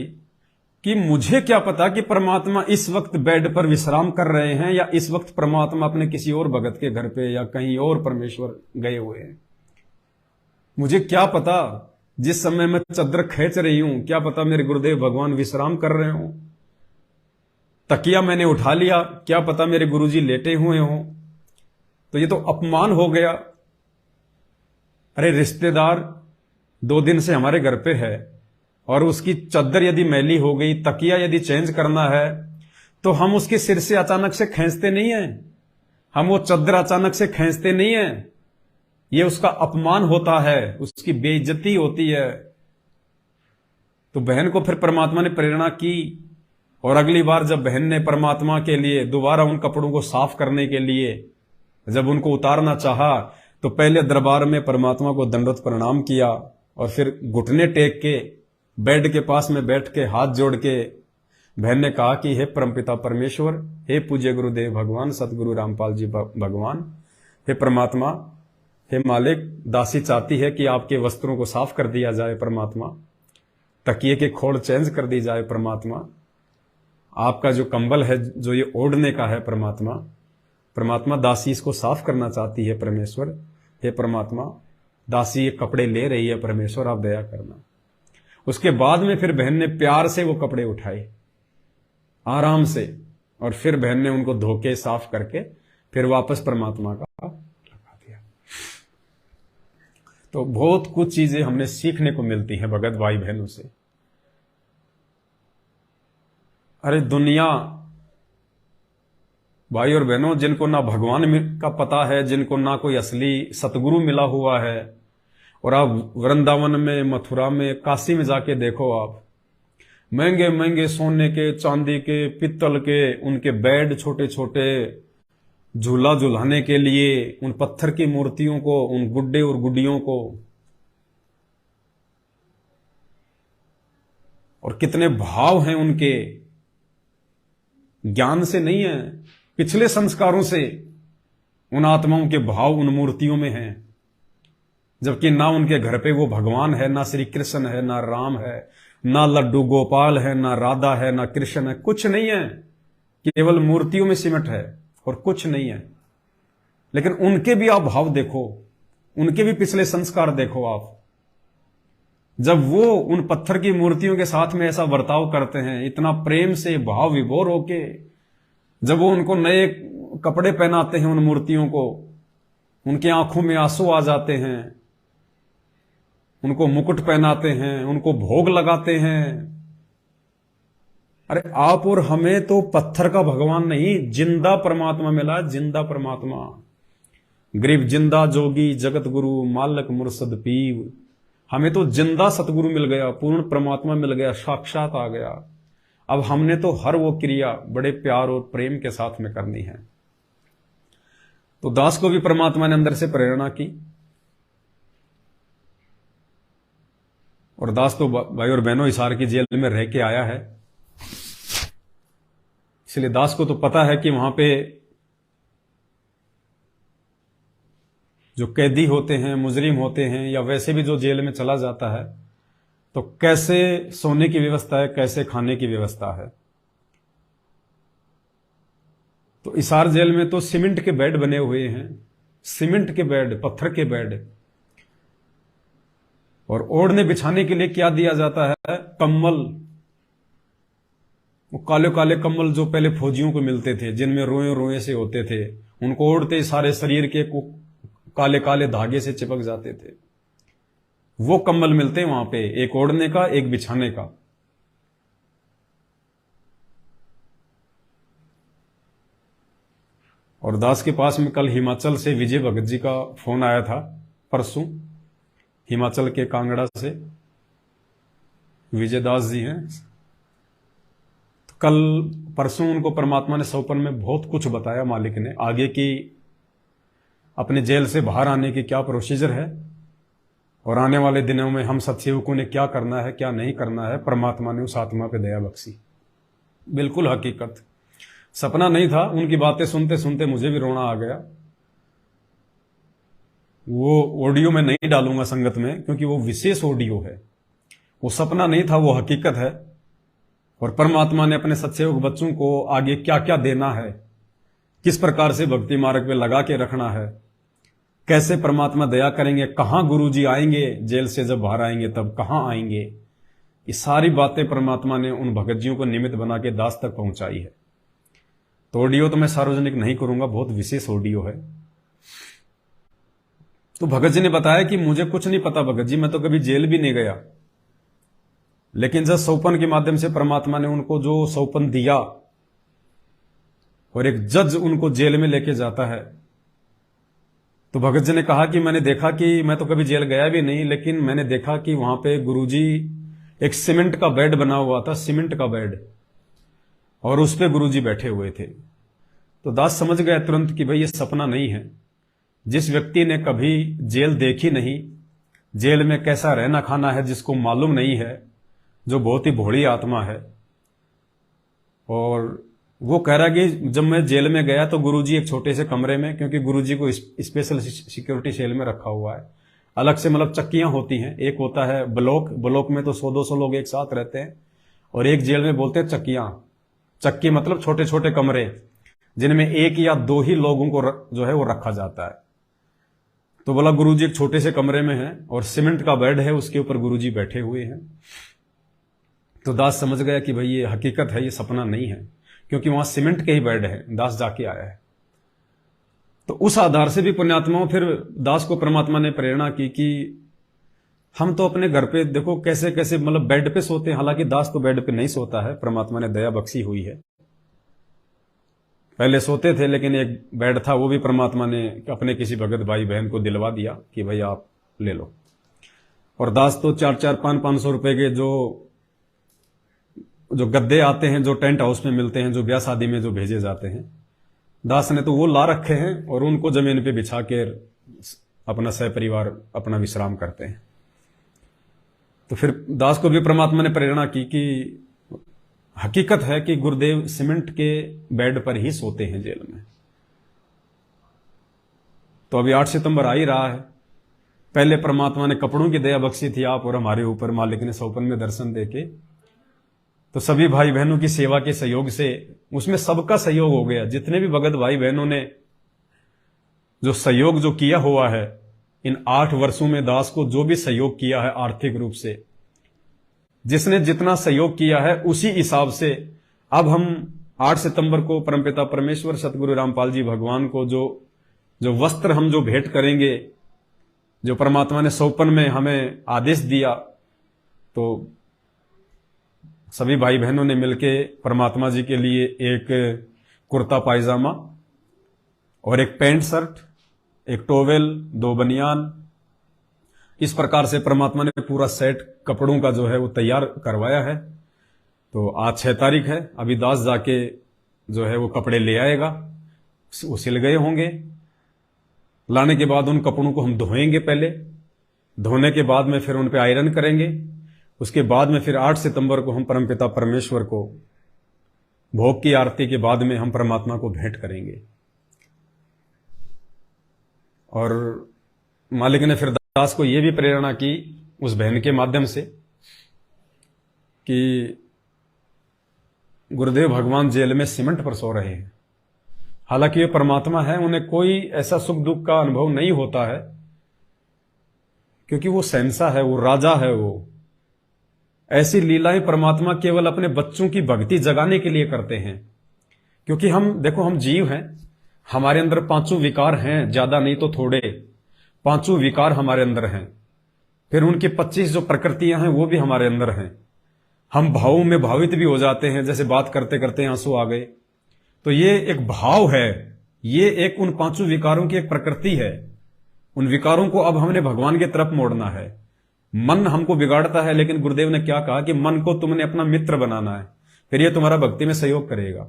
कि मुझे क्या पता कि परमात्मा इस वक्त बेड पर विश्राम कर रहे हैं या इस वक्त परमात्मा अपने किसी और भगत के घर पे या कहीं और परमेश्वर गए हुए हैं। मुझे क्या पता जिस समय मैं चादर खींच रही हूं, क्या पता मेरे गुरुदेव भगवान विश्राम कर रहे हों। तकिया मैंने उठा लिया, क्या पता मेरे गुरुजी लेटे हुए हों। तो ये तो अपमान हो गया। अरे रिश्तेदार 2 दिन से हमारे घर पे है और उसकी चादर यदि मैली हो गई, तकिया यदि चेंज करना है, तो हम उसके सिर से अचानक से खींचते नहीं है, हम वो चादर अचानक से खींचते नहीं है। ये उसका अपमान होता है, उसकी बेइज्जती होती है। तो बहन को फिर परमात्मा ने प्रेरणा की, और अगली बार जब बहन ने परमात्मा के लिए दोबारा उन कपड़ों को साफ करने के लिए जब उनको उतारना चाहा, तो पहले दरबार में परमात्मा को दंडवत प्रणाम किया और फिर घुटने टेक के बेड के पास में बैठ के हाथ जोड़ के बहन ने कहा कि हे परमपिता परमेश्वर, हे पूज्य गुरुदेव भगवान, सतगुरु रामपाल जी भगवान, हे परमात्मा, हे मालिक, दासी चाहती है कि आपके वस्त्रों को साफ कर दिया जाए परमात्मा, तकिए के खोड़ चेंज कर दी जाए परमात्मा, आपका जो कंबल है जो ये ओढ़ने का है परमात्मा, परमात्मा दासी इसको साफ करना चाहती है परमेश्वर, हे परमात्मा, दासी ये कपड़े ले रही है परमेश्वर, आप दया करना। उसके बाद में फिर बहन ने प्यार से वो कपड़े उठाए आराम से, और फिर बहन ने उनको धो के साफ करके फिर वापस परमात्मा का लगा दिया। तो बहुत कुछ चीजें हमने सीखने को मिलती हैं भगत भाई बहनों से। अरे दुनिया, भाई और बहनों, जिनको ना भगवान का पता है, जिनको ना कोई असली सतगुरु मिला हुआ है, और आप वृंदावन में, मथुरा में, काशी में जाके देखो, आप महंगे महंगे सोने के, चांदी के, पित्तल के उनके बेड, छोटे छोटे झूला झुलाने के लिए, उन पत्थर की मूर्तियों को, उन गुड्डे और गुड्डियों को, और कितने भाव हैं उनके, ज्ञान से नहीं है, पिछले संस्कारों से उन आत्माओं के भाव उन मूर्तियों में हैं। जबकि ना उनके घर पे वो भगवान है, ना श्री कृष्ण है, ना राम है, ना लड्डू गोपाल है, ना राधा है, ना कृष्ण है, कुछ नहीं है, केवल मूर्तियों में सिमट है और कुछ नहीं है। लेकिन उनके भी आप भाव देखो, उनके भी पिछले संस्कार देखो आप। जब वो उन पत्थर की मूर्तियों के साथ में ऐसा बर्ताव करते हैं, इतना प्रेम से भाव विभोर होके, जब वो उनको नए कपड़े पहनाते हैं उन मूर्तियों को, उनकी आंखों में आंसू आ जाते हैं, उनको मुकुट पहनाते हैं, उनको भोग लगाते हैं। अरे आप और हमें तो पत्थर का भगवान नहीं, जिंदा परमात्मा मिला, जिंदा परमात्मा। गरीब जिंदा जोगी जगत गुरु मालक मुर्शद पीव, हमें तो जिंदा सतगुरु मिल गया, पूर्ण परमात्मा मिल गया, साक्षात आ गया। अब हमने तो हर वो क्रिया बड़े प्यार और प्रेम के साथ में करनी है। तो दास को भी परमात्मा ने अंदर से प्रेरणा की, और दास तो भाई और बहनों हिसार की जेल में रह के आया है, इसलिए दास को तो पता है कि वहां पे जो कैदी होते हैं, मुजरिम होते हैं, या वैसे भी जो जेल में चला जाता है, तो कैसे सोने की व्यवस्था है, कैसे खाने की व्यवस्था है। तो हिसार जेल में तो सीमेंट के बेड बने हुए हैं, सीमेंट के बेड, पत्थर के बेड, और ओढ़ने बिछाने के लिए क्या दिया जाता है, कम्बल। वो काले काले कम्बल जो पहले फौजियों को मिलते थे, जिनमें रोए रोए से होते थे, उनको ओढ़ते सारे शरीर के काले काले धागे से चिपक जाते थे, वो कम्बल मिलते हैं वहां पे, एक ओढ़ने का, एक बिछाने का। और दास के पास में कल हिमाचल से विजय भगत जी का फोन आया था, परसों, हिमाचल के कांगड़ा से विजय दास जी हैं। तो कल परसों उनको परमात्मा ने सौपन में बहुत कुछ बताया, मालिक ने, आगे की अपने जेल से बाहर आने की क्या प्रोसीजर है, और आने वाले दिनों में हम सत्सेवकों ने क्या करना है, क्या नहीं करना है। परमात्मा ने उस आत्मा पे दया बख्शी, बिल्कुल हकीकत, सपना नहीं था। उनकी बातें सुनते सुनते मुझे भी रोना आ गया। वो ऑडियो में नहीं डालूंगा संगत में, क्योंकि वो विशेष ऑडियो है, वो सपना नहीं था, वो हकीकत है। और परमात्मा ने अपने सत्सेवक बच्चों को आगे क्या क्या देना है, किस प्रकार से भक्ति मार्ग पे लगा के रखना है, कैसे परमात्मा दया करेंगे, कहां गुरु जी आएंगे, जेल से जब बाहर आएंगे तब कहां आएंगे, ये सारी बातें परमात्मा ने उन भगत जियों को निमित्त बना के दास तक पहुंचाई है। तो ऑडियो तो मैं सार्वजनिक नहीं करूंगा, बहुत विशेष ऑडियो है। तो भगत जी ने बताया कि मुझे कुछ नहीं पता भगत जी, मैं तो कभी जेल भी नहीं गया, लेकिन जब सौपन के माध्यम से परमात्मा ने उनको जो सौपन दिया, और एक जज उनको जेल में लेके जाता है, तो भगत जी ने कहा कि मैंने देखा कि मैं तो कभी जेल गया भी नहीं, लेकिन मैंने देखा कि वहां पे गुरुजी एक सीमेंट का बेड बना हुआ था, सीमेंट का बेड, और उस पे गुरुजी बैठे हुए थे। तो दास समझ गया तुरंत कि भाई ये सपना नहीं है। जिस व्यक्ति ने कभी जेल देखी नहीं, जेल में कैसा रहना खाना है जिसको मालूम नहीं है, जो बहुत ही भोली आत्मा है। और वो कह रहा कि जब मैं जेल में गया तो गुरुजी एक छोटे से कमरे में, क्योंकि गुरुजी को स्पेशल सिक्योरिटी सेल में रखा हुआ है, अलग से मतलब चक्कियां होती हैं, एक होता है ब्लॉक, ब्लॉक में तो 100-200 लोग एक साथ रहते हैं, और एक जेल में बोलते हैं चक्कियां। चक्की मतलब छोटे छोटे कमरे जिनमें एक या दो ही लोगों को जो है वो रखा जाता है। तो बोला गुरुजी एक छोटे से कमरे में है और सीमेंट का बेड है, उसके ऊपर गुरुजी बैठे हुए हैं। तो दास समझ गया कि भाई ये हकीकत है, ये सपना नहीं है, क्योंकि वहां सीमेंट के ही बेड है, दास जाके आया है। तो उस आधार से भी पुण्यात्माओं फिर दास को परमात्मा ने प्रेरणा की कि हम तो अपने घर पे देखो कैसे कैसे मतलब बेड पे सोते हैं, हालांकि दास तो बेड पे नहीं सोता है, परमात्मा ने दया बख्शी हुई है। पहले सोते थे, लेकिन एक बेड था वो भी परमात्मा ने अपने किसी भगत भाई बहन को दिलवा दिया कि भाई आप ले लो। और दास तो 400, 500, 500 रुपए के जो गद्दे आते हैं, जो टेंट हाउस में मिलते हैं, जो ब्याह शादी में जो भेजे जाते हैं, दास ने तो वो ला रखे हैं और उनको जमीन पे बिछा के अपना सहपरिवार अपना विश्राम करते हैं। तो फिर दास को भी परमात्मा ने प्रेरणा की कि हकीकत है कि गुरुदेव सीमेंट के बेड पर ही सोते हैं जेल में। तो अभी 8 सितंबर आ ही रहा है। पहले परमात्मा ने कपड़ों की दया बख्शी थी आप और हमारे ऊपर, मालिक ने सौपन में दर्शन देके, तो सभी भाई बहनों की सेवा के सहयोग से उसमें सबका सहयोग हो गया। जितने भी भगत भाई बहनों ने जो सहयोग जो किया हुआ है इन 8 वर्षों में, दास को जो भी सहयोग किया है आर्थिक रूप से, जिसने जितना सहयोग किया है उसी हिसाब से अब हम 8 सितंबर को परमपिता परमेश्वर सतगुरु रामपाल जी भगवान को जो वस्त्र हम जो भेंट करेंगे, जो परमात्मा ने सौपन में हमें आदेश दिया, तो सभी भाई बहनों ने मिलके परमात्मा जी के लिए एक कुर्ता पायजामा और एक पैंट शर्ट, एक टोवेल, 2 बनियान, इस प्रकार से परमात्मा ने पूरा सेट कपड़ों का जो है वो तैयार करवाया है। तो आज 6 तारीख है, अभी दास जाके जो है वो कपड़े ले आएगा, वो सिल गए होंगे। लाने के बाद उन कपड़ों को हम धोएंगे, पहले धोने के बाद में फिर उन पे आयरन करेंगे, उसके बाद में फिर 8 सितंबर को हम परमपिता परमेश्वर को भोग की आरती के बाद में हम परमात्मा को भेंट करेंगे। और मालिक ने फिर दास को यह भी प्रेरणा की उस बहन के माध्यम से कि गुरुदेव भगवान जेल में सीमेंट पर सो रहे हैं। हालांकि ये परमात्मा है, उन्हें कोई ऐसा सुख दुख का अनुभव नहीं होता है, क्योंकि वो शहंशाह है, वो राजा है। वो ऐसी लीलाएं परमात्मा केवल अपने बच्चों की भक्ति जगाने के लिए करते हैं। क्योंकि हम देखो, हम जीव हैं, हमारे अंदर 5 विकार हैं, ज्यादा नहीं तो थोड़े 5 विकार हमारे अंदर हैं। फिर उनकी 25 जो प्रकृतियां हैं वो भी हमारे अंदर हैं। हम भावों में भावित भी हो जाते हैं, जैसे बात करते करते आंसू आ गए, तो ये एक भाव है, ये एक उन 5 विकारों की एक प्रकृति है। उन विकारों को अब हमने भगवान की तरफ मोड़ना है। मन हमको बिगाड़ता है, लेकिन गुरुदेव ने क्या कहा कि मन को तुमने अपना मित्र बनाना है, फिर ये तुम्हारा भक्ति में सहयोग करेगा।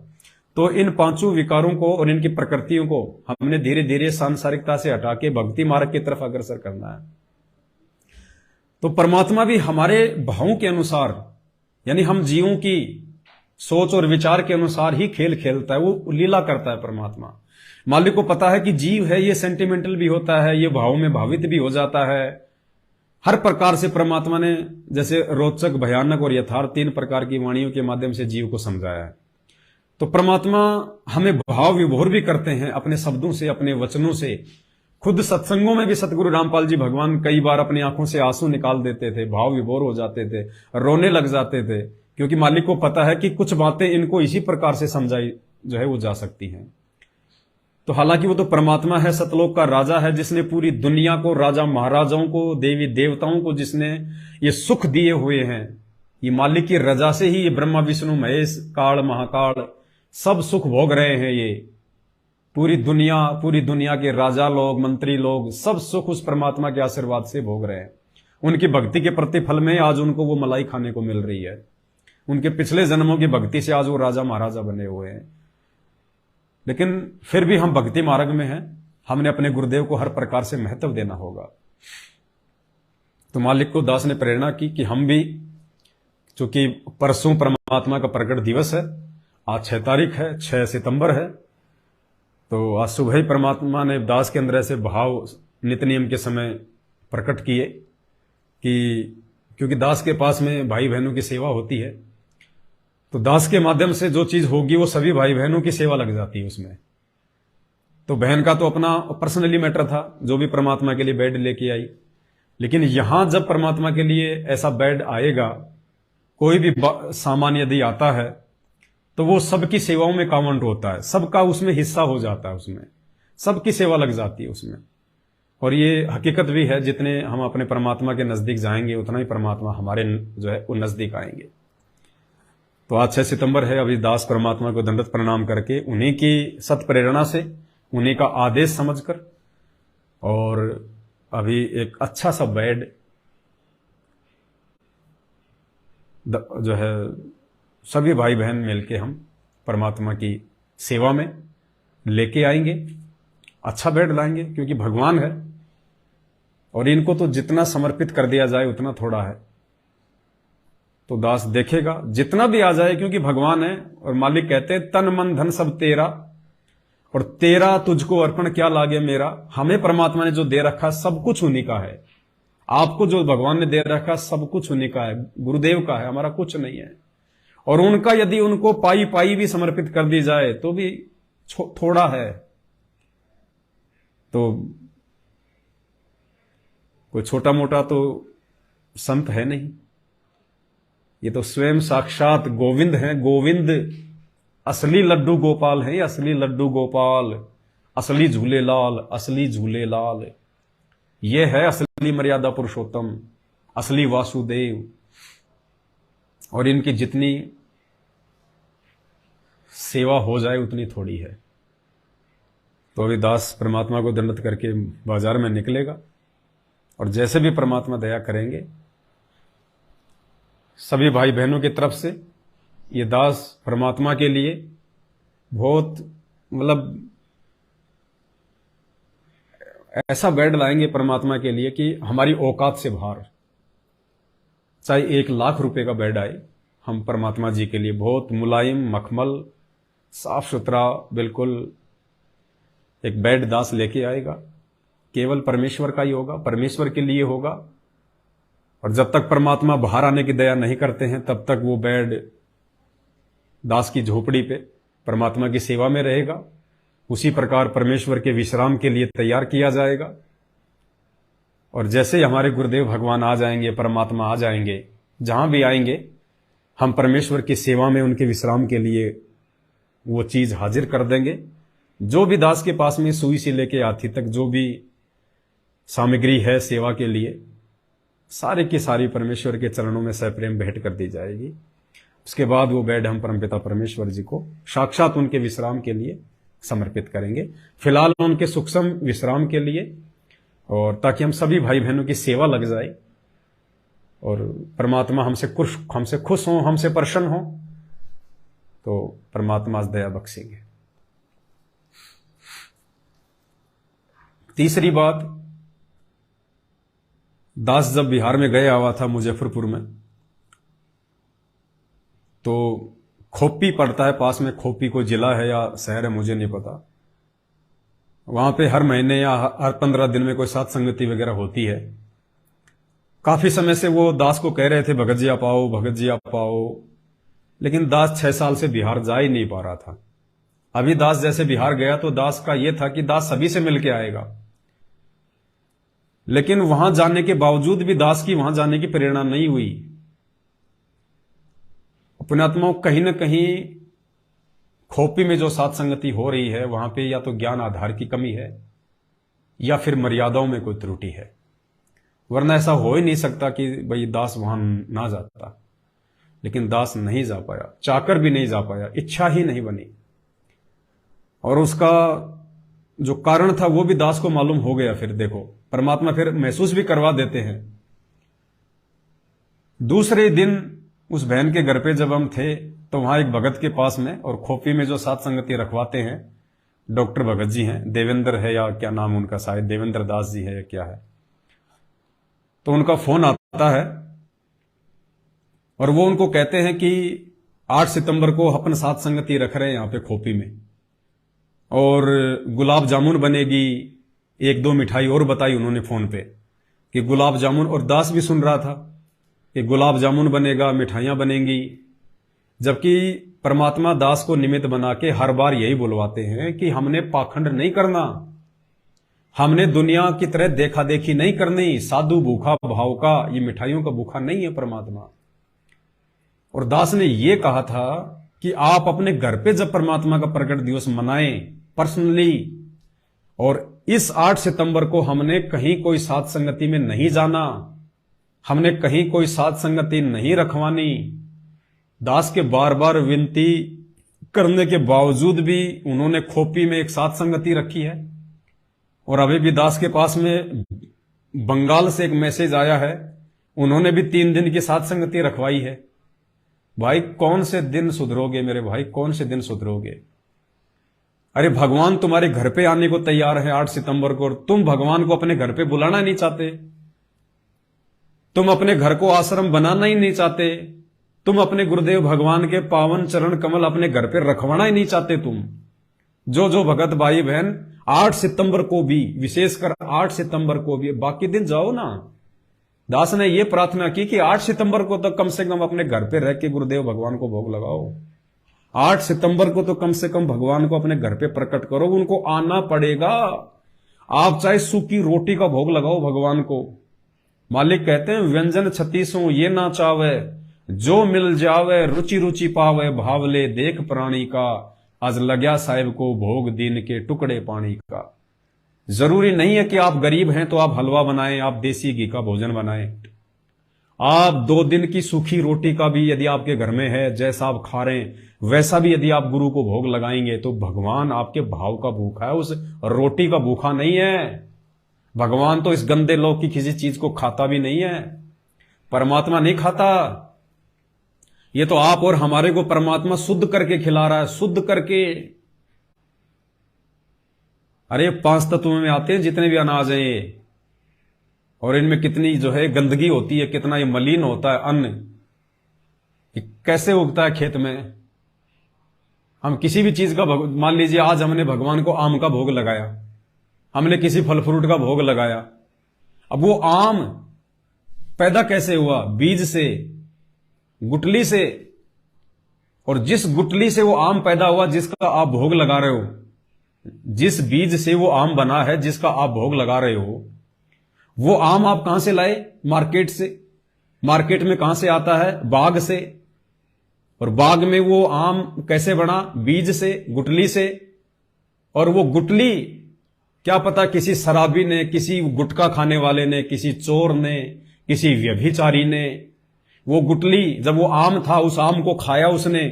तो इन 5 विकारों को और इनकी प्रकृतियों को हमने धीरे धीरे सांसारिकता से हटा के भक्ति मार्ग की तरफ अग्रसर करना है। तो परमात्मा भी हमारे भावों के अनुसार, यानी हम जीवों की सोच और विचार के अनुसार ही खेल खेलता है, वो लीला करता है परमात्मा। मालिक को पता है कि जीव है, ये सेंटिमेंटल भी होता है, ये भावों में भावित भी हो जाता है। हर प्रकार से परमात्मा ने जैसे रोचक, भयानक और यथार्थ 3 प्रकार की वाणियों के माध्यम से जीव को समझाया है। तो परमात्मा हमें भाव विभोर भी करते हैं अपने शब्दों से, अपने वचनों से। खुद सत्संगों में भी सतगुरु रामपाल जी भगवान कई बार अपनी आंखों से आंसू निकाल देते थे, भाव विभोर हो जाते थे, रोने लग जाते थे, क्योंकि मालिक को पता है कि कुछ बातें इनको इसी प्रकार से समझाई जो है वो जा सकती हैं। तो हालांकि वो तो परमात्मा है, सतलोक का राजा है, जिसने पूरी दुनिया को, राजा महाराजाओं को, देवी देवताओं को जिसने ये सुख दिए हुए हैं। ये मालिक की रजा से ही ये ब्रह्मा विष्णु महेश काल महाकाल सब सुख भोग रहे हैं। ये पूरी दुनिया के राजा लोग, मंत्री लोग सब सुख उस परमात्मा के आशीर्वाद से भोग रहे हैं। उनकी भक्ति के प्रतिफल में आज उनको वो मलाई खाने को मिल रही है। उनके पिछले जन्मों की भक्ति से आज वो राजा महाराजा बने हुए हैं। लेकिन फिर भी हम भक्ति मार्ग में हैं, हमने अपने गुरुदेव को हर प्रकार से महत्व देना होगा। तो मालिक को दास ने प्रेरणा की कि हम भी चूंकि परसों परमात्मा का प्रकट दिवस है, आज 6 तारीख है, 6 सितंबर है, तो आज सुबह ही परमात्मा ने दास के अंदर ऐसे भाव नित्य नियम के समय प्रकट किए कि क्योंकि दास के पास में भाई बहनों की सेवा होती है, तो दास के माध्यम से जो चीज होगी वो सभी भाई बहनों की सेवा लग जाती है उसमें। तो बहन का तो अपना पर्सनली मैटर था, जो भी परमात्मा के लिए बेड लेके आई, लेकिन यहां जब परमात्मा के लिए ऐसा बेड आएगा, कोई भी सामान यदि आता है तो वो सबकी सेवाओं में काउंट होता है, सबका उसमें हिस्सा हो जाता है, उसमें सबकी सेवा लग जाती है उसमें। और ये हकीकत भी है, जितने हम अपने परमात्मा के नजदीक जाएंगे उतना ही परमात्मा हमारे जो है वो नजदीक आएंगे। तो आज 6 सितंबर है, अभी दास परमात्मा को दंडवत प्रणाम करके उन्हीं की सत प्रेरणा से, उन्हीं का आदेश समझकर, और अभी एक अच्छा सा बेड जो है सभी भाई बहन मिलके हम परमात्मा की सेवा में लेके आएंगे, अच्छा बेड लाएंगे, क्योंकि भगवान है और इनको तो जितना समर्पित कर दिया जाए उतना थोड़ा है। तो दास देखेगा जितना भी आ जाए, क्योंकि भगवान है और मालिक कहते हैं तन मन धन सब तेरा, और तेरा तुझको अर्पण क्या लागे मेरा। हमें परमात्मा ने जो दे रखा सब कुछ उन्हीं का है, आपको जो भगवान ने दे रखा सब कुछ उन्हीं का है, गुरुदेव का है, हमारा कुछ नहीं है। और उनका यदि उनको पाई पाई भी समर्पित कर दी जाए तो भी थोड़ा है। तो कोई छोटा मोटा तो संत है नहीं, ये तो स्वयं साक्षात गोविंद हैं। गोविंद असली लड्डू गोपाल है, असली लड्डू गोपाल, असली झूले लाल, असली झूले लाल, ये है असली मर्यादा पुरुषोत्तम, असली वासुदेव। और इनकी जितनी सेवा हो जाए उतनी थोड़ी है। तो अभी दास परमात्मा को दंडवत करके बाजार में निकलेगा, और जैसे भी परमात्मा दया करेंगे सभी भाई बहनों की तरफ से ये दास परमात्मा के लिए बहुत मतलब ऐसा बेड लाएंगे परमात्मा के लिए कि हमारी औकात से बाहर, चाहे 1 लाख रुपए का बेड आए, हम परमात्मा जी के लिए बहुत मुलायम, मखमल, साफ सुथरा बिल्कुल एक बेड दास लेके आएगा। केवल परमेश्वर का ही होगा, परमेश्वर के लिए होगा। और जब तक परमात्मा बाहर आने की दया नहीं करते हैं तब तक वो बेड दास की झोपड़ी पे परमात्मा की सेवा में रहेगा। उसी प्रकार परमेश्वर के विश्राम के लिए तैयार किया जाएगा। और जैसे ही हमारे गुरुदेव भगवान आ जाएंगे, परमात्मा आ जाएंगे, जहां भी आएंगे, हम परमेश्वर की सेवा में उनके विश्राम के लिए वो चीज हाजिर कर देंगे। जो भी दास के पास में सुई से लेके हाथी तक जो भी सामग्री है सेवा के लिए, सारे की सारी परमेश्वर के चरणों में सप्रेम भेंट कर दी जाएगी। उसके बाद वो बेड हम परमपिता परमेश्वर जी को साक्षात उनके विश्राम के लिए समर्पित करेंगे, फिलहाल उनके सूक्ष्म विश्राम के लिए, और ताकि हम सभी भाई बहनों की सेवा लग जाए और परमात्मा हमसे खुश हो, हमसे प्रसन्न हो, तो परमात्मा दया बख्शेंगे। तीसरी बात, दास जब बिहार में गया हुआ था मुजफ्फरपुर में, तो खोपी पड़ता है पास में, खोपी को जिला है या शहर है मुझे नहीं पता, वहां पे हर महीने या हर 15 दिन में कोई सात संगति वगैरह होती है। काफी समय से वो दास को कह रहे थे भगत जी आप आओ, भगत जी आप आओ, लेकिन दास 6 साल से बिहार जा ही नहीं पा रहा था। अभी दास जैसे बिहार गया तो दास का ये था कि दास सभी से मिलके आएगा, लेकिन वहां जाने के बावजूद भी दास की वहां जाने की प्रेरणा नहीं हुई। पुण्यात्माओं, कहीं ना कहीं खोपी में जो सात संगति हो रही है वहां पे या तो ज्ञान आधार की कमी है या फिर मर्यादाओं में कोई त्रुटि है, वरना ऐसा हो ही नहीं सकता कि भाई दास वहां ना जाता। लेकिन दास नहीं जा पाया, चाहकर भी नहीं जा पाया, इच्छा ही नहीं बनी। और उसका जो कारण था वो भी दास को मालूम हो गया। फिर देखो, परमात्मा फिर महसूस भी करवा देते हैं। दूसरे दिन उस बहन के घर पे जब हम थे तो वहां एक भगत के पास में, और खोपी में जो सात संगति रखवाते हैं डॉक्टर भगत जी हैं, देवेंद्र है या क्या नाम उनका, शायद देवेंद्र दास जी है या क्या है, तो उनका फोन आता है और वो उनको कहते हैं कि 8 सितंबर को अपन सात संगति रख रहे हैं यहां पे खोपी में, और गुलाब जामुन बनेगी, एक दो मिठाई और बताई उन्होंने फोन पे कि गुलाब जामुन, और दास भी सुन रहा था कि गुलाब जामुन बनेगा, मिठाइयां बनेंगी। जबकि परमात्मा दास को निमित्त बना के हर बार यही बुलवाते हैं कि हमने पाखंड नहीं करना, हमने दुनिया की तरह देखा देखी नहीं करनी, साधु भूखा भाव का, ये मिठाइयों का भूखा नहीं है परमात्मा। और दास ने यह कहा था कि आप अपने घर पे जब परमात्मा का प्रकट दिवस मनाएं पर्सनली, और इस 8 सितंबर को हमने कहीं कोई साथ संगति में नहीं जाना, हमने कहीं कोई साथ संगति नहीं रखवानी। दास के बार बार विनती करने के बावजूद भी उन्होंने खोपी में एक साथ संगति रखी है। और अभी भी दास के पास में बंगाल से एक मैसेज आया है, उन्होंने भी 3 दिन की साथ संगति रखवाई है। भाई कौन से दिन सुधरोगे मेरे भाई, कौन से दिन सुधरोगे? अरे भगवान तुम्हारे घर पे आने को तैयार है 8 सितंबर को, और तुम भगवान को अपने घर पे बुलाना नहीं चाहते, तुम अपने घर को आश्रम बनाना ही नहीं चाहते, तुम अपने गुरुदेव भगवान के पावन चरण कमल अपने घर पे रखवाना ही नहीं चाहते। तुम जो भगत भाई बहन 8 सितंबर को भी, विशेषकर 8 सितंबर को भी, बाकी दिन जाओ ना। दास ने यह प्रार्थना की कि 8 सितंबर को तो कम से कम अपने घर पे रह के गुरुदेव भगवान को भोग लगाओ। 8 सितंबर को तो कम से कम भगवान को अपने घर पे प्रकट करो, उनको आना पड़ेगा। आप चाहे सूखी रोटी का भोग लगाओ भगवान को। मालिक कहते हैं व्यंजन 36 ये ना चावे, जो मिल जावे रुचि रुचि पावे, भावले देख प्राणी का, आज लग्या साहिब को भोग दीन के टुकड़े पानी का। जरूरी नहीं है कि आप गरीब हैं तो आप हलवा बनाएं, आप देसी घी का भोजन बनाएं। आप 2 दिन की सूखी रोटी का भी यदि आपके घर में है, जैसा आप खा रहे हैं वैसा भी यदि आप गुरु को भोग लगाएंगे तो भगवान आपके भाव का भूखा है, उस रोटी का भूखा नहीं है। भगवान तो इस गंदे लोक की किसी चीज को खाता भी नहीं है, परमात्मा नहीं खाता। ये तो आप और हमारे को परमात्मा शुद्ध करके खिला रहा है, शुद्ध करके। अरे 5 तत्वों में आते हैं जितने भी अनाज हैं ये, और इनमें कितनी जो है गंदगी होती है, कितना ये मलिन होता है अन्न। ये कैसे उगता है खेत में? हम किसी भी चीज का, मान लीजिए आज हमने भगवान को आम का भोग लगाया, हमने किसी फल फ्रूट का भोग लगाया, अब वो आम पैदा कैसे हुआ? बीज से, गुटली से। और जिस गुटली से वो आम पैदा हुआ जिसका आप भोग लगा रहे हो, जिस बीज से वो आम बना है जिसका आप भोग लगा रहे हो, वो आम आप कहां से लाए? मार्केट से। मार्केट में कहां से आता है? बाग से। और बाग में वो आम कैसे बना? बीज से, गुटली से। और वो गुटली क्या पता किसी शराबी ने, किसी गुटखा खाने वाले ने, किसी चोर ने, किसी व्यभिचारी ने, वो गुटली जब वो आम था उस आम को खाया उसने,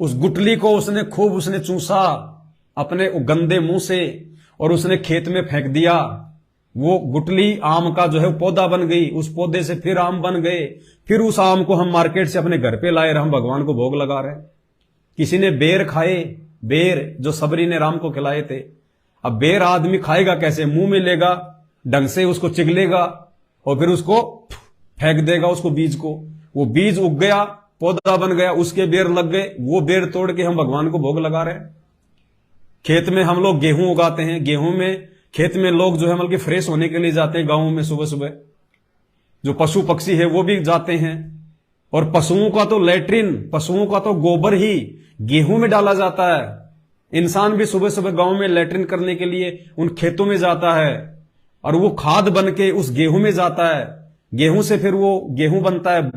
उस गुटली को उसने खूब उसने चूसा अपने गंदे मुंह से, और उसने खेत में फेंक दिया। वो गुटली आम का जो है पौधा बन गई, उस पौधे से फिर आम बन गए, फिर उस आम को हम मार्केट से अपने घर पे लाए, हम भगवान को भोग लगा रहे। किसी ने बेर खाए, बेर जो सबरी ने राम को खिलाए थे। अब बेर आदमी खाएगा कैसे? मुंह में लेगा, ढंग से उसको चिगलेगा और फिर उसको फेंक देगा, उसको बीज को। वो बीज उग गया, पौधा बन गया, उसके बेर लग गए, वो बेर तोड़ के हम भगवान को भोग लगा रहे हैं। खेत में हम लोग गेहूं उगाते हैं, गेहूं में खेत में लोग जो है मतलब कि फ्रेश होने के लिए जाते हैं गांवों में सुबह सुबह। जो पशु पक्षी है वो भी जाते हैं, और पशुओं का तो लैट्रिन, पशुओं का तो गोबर ही गेहूं में डाला जाता है। इंसान भी सुबह सुबह गांव में लैट्रिन करने के लिए उन खेतों में जाता है, और वो खाद बन के उस गेहूं में जाता है। गेहूं से फिर वो गेहूं बनता है,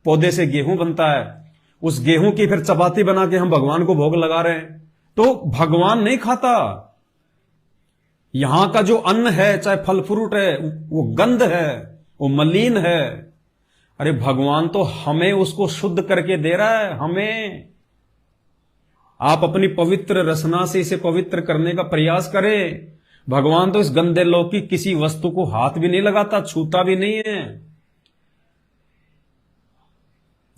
पौधे से गेहूं बनता है, उस गेहूं की फिर चपाती बना के हम भगवान को भोग लगा रहे हैं। तो भगवान नहीं खाता। यहां का जो अन्न है, चाहे फल फ्रूट है, वो गंध है, वो मलिन है। अरे भगवान तो हमें उसको शुद्ध करके दे रहा है, हमें। आप अपनी पवित्र रसना से इसे पवित्र करने का प्रयास करें। भगवान तो इस गंदे लोक की किसी वस्तु को हाथ भी नहीं लगाता, छूता भी नहीं है।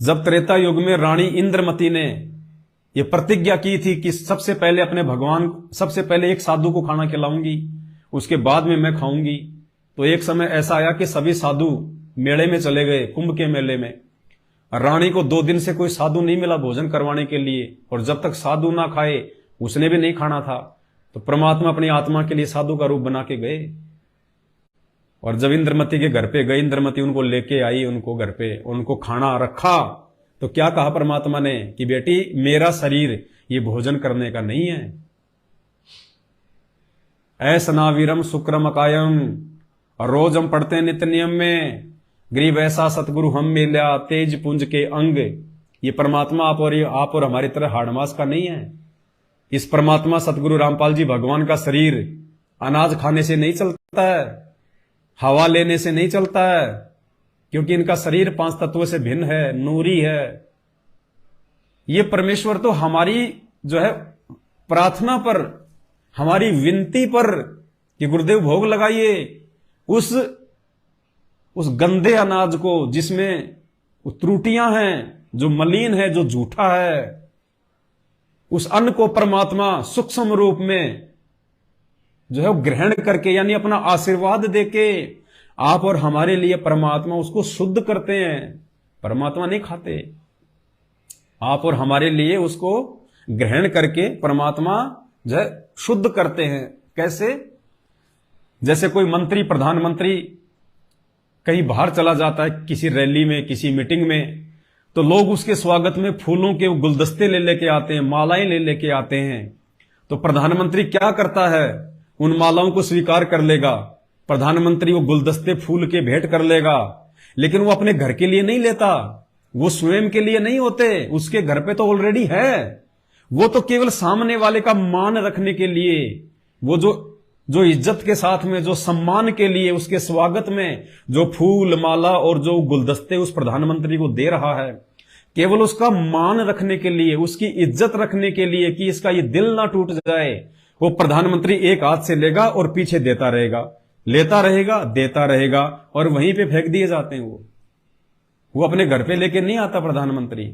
जब त्रेता युग में रानी इंद्रमती ने यह प्रतिज्ञा की थी कि सबसे पहले अपने भगवान, सबसे पहले एक साधु को खाना खिलाऊंगी, उसके बाद में मैं खाऊंगी, तो एक समय ऐसा आया कि सभी साधु मेले में चले गए, कुंभ के मेले में। रानी को 2 दिन से कोई साधु नहीं मिला भोजन करवाने के लिए, और जब तक साधु ना खाए उसने भी नहीं खाना था। तो परमात्मा अपनी आत्मा के लिए साधु का रूप बना के गए, और जब इंद्रमती के घर पे गए, इंद्रमती उनको लेके आई, उनको घर पे उनको खाना रखा, तो क्या कहा परमात्मा ने कि बेटी मेरा शरीर ये भोजन करने का नहीं है। ऐसनावीरम शुक्रम अकायम, और रोज हम पढ़ते हैं नित्य नियम में, गरीब ऐसा सतगुरु हम मिला तेज पुंज के अंग। ये परमात्मा आप और हमारी तरह हाड़मास का नहीं है। इस परमात्मा सतगुरु रामपाल जी भगवान का शरीर अनाज खाने से नहीं चलता है, हवा लेने से नहीं चलता है, क्योंकि इनका शरीर 5 तत्वों से भिन्न है, नूरी है। ये परमेश्वर तो हमारी जो है प्रार्थना पर, हमारी विनती पर कि गुरुदेव भोग लगाइए, उस गंदे अनाज को जिसमें त्रुटियां हैं, जो मलिन है, जो झूठा है, उस अन्न को परमात्मा सूक्ष्म रूप में जो है वो ग्रहण करके, यानी अपना आशीर्वाद देके आप और हमारे लिए परमात्मा उसको शुद्ध करते हैं। परमात्मा नहीं खाते, आप और हमारे लिए उसको ग्रहण करके परमात्मा जो है शुद्ध करते हैं। कैसे? जैसे कोई मंत्री, प्रधानमंत्री कहीं बाहर चला जाता है किसी रैली में, किसी मीटिंग में, तो लोग उसके स्वागत में फूलों के गुलदस्ते ले लेके आते हैं, मालाएं ले लेके आते हैं। तो प्रधानमंत्री क्या करता है? उन मालाओं को स्वीकार कर लेगा, प्रधानमंत्री वो गुलदस्ते फूल के भेंट कर लेगा, लेकिन वो अपने घर के लिए नहीं लेता, वो स्वयं के लिए नहीं होते, उसके घर पे तो ऑलरेडी है। वो तो केवल सामने वाले का मान रखने के लिए, वो जो इज्जत के साथ में, जो सम्मान के लिए उसके स्वागत में जो फूल माला और जो गुलदस्ते उस प्रधानमंत्री को दे रहा है, केवल उसका मान रखने के लिए, उसकी इज्जत रखने के लिए कि इसका ये दिल ना टूट जाए, वो प्रधानमंत्री एक हाथ से लेगा और पीछे देता रहेगा, लेता रहेगा, देता रहेगा, और वहीं पे फेंक दिए जाते हैं। वो अपने घर पे लेके नहीं आता प्रधानमंत्री।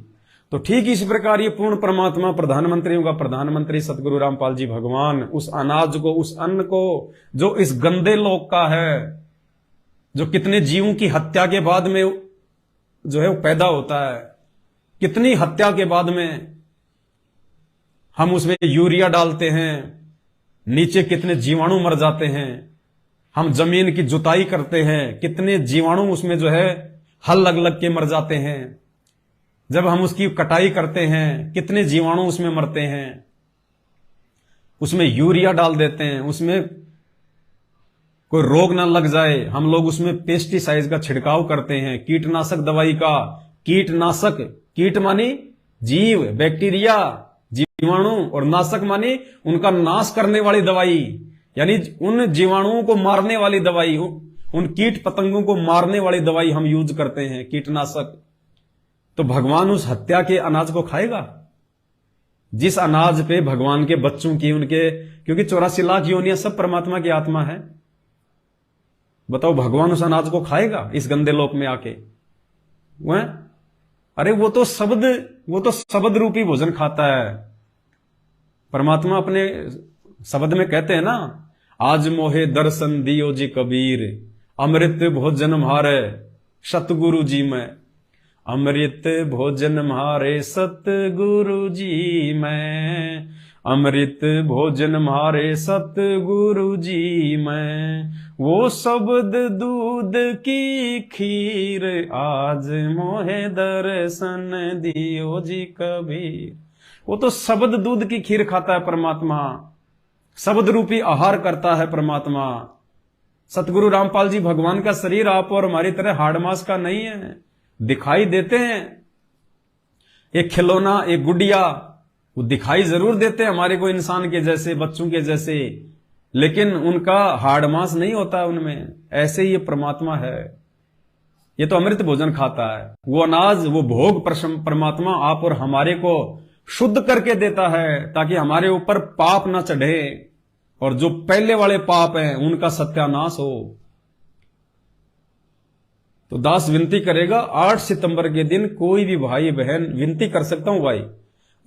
तो ठीक इस प्रकार ये पूर्ण परमात्मा, प्रधानमंत्रियों का प्रधानमंत्री सतगुरु रामपाल जी भगवान, उस अनाज को, उस अन्न को जो इस गंदे लोक का है, जो कितने जीवों की हत्या के बाद में जो है वो पैदा होता है, कितनी हत्या के बाद में हम उसमें यूरिया डालते हैं, नीचे कितने जीवाणु मर जाते हैं, हम जमीन की जुताई करते हैं, कितने जीवाणु उसमें जो है हल लग लग के मर जाते हैं, जब हम उसकी कटाई करते हैं कितने जीवाणु उसमें मरते हैं, उसमें यूरिया डाल देते हैं, उसमें कोई रोग ना लग जाए हम लोग उसमें पेस्टिसाइड का छिड़काव करते हैं, कीटनाशक दवाई का, कीटनाशक, कीट मानी जीव, बैक्टीरिया, जीवाणु, और नाशक मानी उनका नाश करने वाली दवाई, यानी उन जीवाणुओं को मारने वाली दवाई, उन कीट पतंगों को मारने वाली दवाई हम यूज करते हैं, कीटनाशक। तो भगवान उस हत्या के अनाज को खाएगा? जिस अनाज पे भगवान के बच्चों की, उनके, क्योंकि 84 लाख योनियां सब परमात्मा की आत्मा है, बताओ भगवान उस अनाज को खाएगा इस गंदे लोक में आके? वह अरे वो तो शब्द रूपी भोजन खाता है। परमात्मा अपने शब्द में कहते हैं ना, आज मोहे दर्शन दियो जी कबीर, अमृत भोजन म्हारे सतगुरु जी में, अमृत भोजन म्हारे सतगुरु जी में, अमृत भोजन म्हारे सतगुरु जी में, वो शब्द दूध की खीर, आज मोहे दर्शन दियो जी कबीर। वो तो शब्द दूध की खीर खाता है परमात्मा, शब्द रूपी आहार करता है परमात्मा। सतगुरु रामपाल जी भगवान का शरीर आप और हमारी तरह हाड़ मांस का नहीं है। दिखाई देते हैं, एक खिलौना, एक गुड़िया, वो दिखाई जरूर देते हैं हमारे को इंसान के जैसे, बच्चों के जैसे, लेकिन उनका हाड़ मांस नहीं होता उनमें। ऐसे ही ये परमात्मा है, ये तो अमृत भोजन खाता है। वो अनाज, वो भोग परमात्मा आप और हमारे को शुद्ध करके देता है, ताकि हमारे ऊपर पाप ना चढ़े और जो पहले वाले पाप हैं उनका सत्यानाश हो। तो दास विनती करेगा, 8 सितंबर के दिन कोई भी भाई बहन, विनती कर सकता हूं भाई,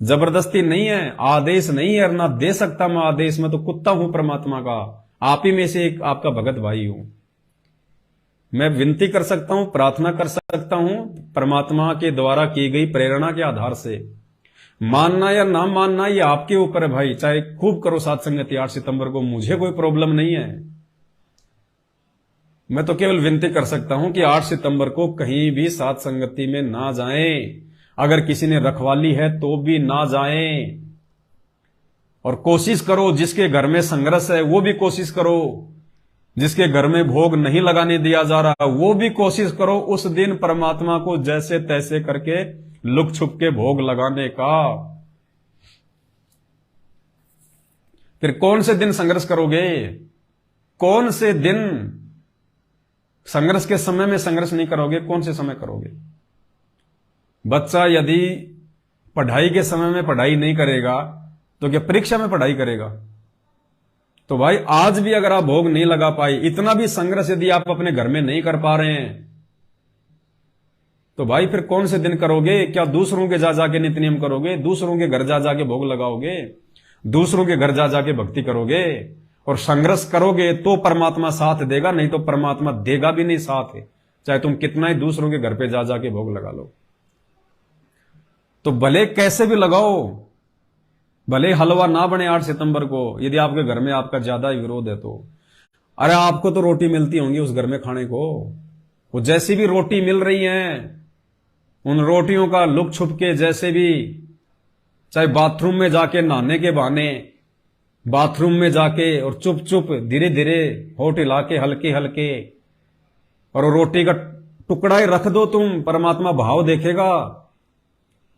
जबरदस्ती नहीं है, आदेश नहीं है, और ना दे सकता मैं आदेश, मैं तो कुत्ता हूं परमात्मा का, आप ही में से एक आपका भगत भाई हूं। मैं विनती कर सकता हूं, प्रार्थना कर सकता हूं परमात्मा के द्वारा की गई प्रेरणा के आधार से। मानना या ना मानना ये आपके ऊपर है भाई, चाहे खूब करो साथ संगति 8 सितंबर को, मुझे कोई प्रॉब्लम नहीं है। मैं तो केवल विनती कर सकता हूं कि 8 सितंबर को कहीं भी साथ संगति में ना जाएं। अगर किसी ने रखवाली है तो भी ना जाएं। और कोशिश करो, जिसके घर में संघर्ष है वो भी कोशिश करो, जिसके घर में भोग नहीं लगाने दिया जा रहा वो भी कोशिश करो उस दिन परमात्मा को जैसे तैसे करके लुक छुप के भोग लगाने का। फिर कौन से दिन संघर्ष करोगे? कौन से दिन संघर्ष के समय में संघर्ष नहीं करोगे? कौन से समय करोगे? बच्चा यदि पढ़ाई के समय में पढ़ाई नहीं करेगा तो क्या परीक्षा में पढ़ाई करेगा? तो भाई आज भी अगर आप भोग नहीं लगा पाए, इतना भी संघर्ष यदि आप अपने घर में नहीं कर पा रहे हैं, तो भाई फिर कौन से दिन करोगे? क्या दूसरों के जा जाके नित्य नियम करोगे? दूसरों के घर जा जाके भोग लगाओगे? दूसरों के घर जा जाके भक्ति करोगे? और संघर्ष करोगे तो परमात्मा साथ देगा, नहीं तो परमात्मा देगा भी नहीं साथ है, चाहे तुम कितना ही दूसरों के घर पे जा जाके भोग लगा लो। तो भले कैसे भी लगाओ, भले हलवा ना बने 8 सितंबर को, यदि आपके घर में आपका ज्यादा विरोध है तो। अरे आपको तो रोटी मिलती होंगी उस घर में खाने को, वो जैसी भी रोटी मिल रही है उन रोटियों का लुक छुप के, जैसे भी, चाहे बाथरूम में जाके नहाने के बहाने बाथरूम में जाके और चुप चुप धीरे धीरे होठ हिला के हल्के हल्के, और रोटी का टुकड़ा ही रख दो तुम, परमात्मा भाव देखेगा।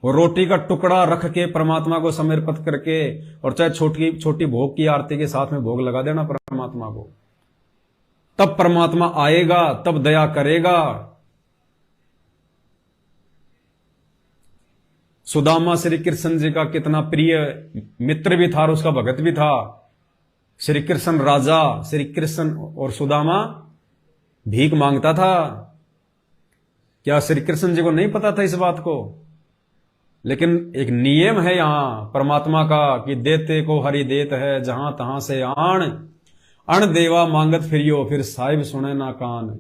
वो रोटी का टुकड़ा रख के परमात्मा को समर्पित करके, और चाहे छोटी छोटी भोग की आरती के साथ में भोग लगा देना परमात्मा को, तब परमात्मा आएगा, तब दया करेगा। सुदामा श्री कृष्ण जी का कितना प्रिय मित्र भी था और उसका भगत भी था। श्री कृष्ण राजा, श्री कृष्ण और सुदामा भीख मांगता था। क्या श्री कृष्ण जी को नहीं पता था इस बात को? लेकिन एक नियम है यहां परमात्मा का कि देते को हरि देत है, जहां तहां से आण अण देवा मांगत फिरियो, फिर साहिब सुने ना कान।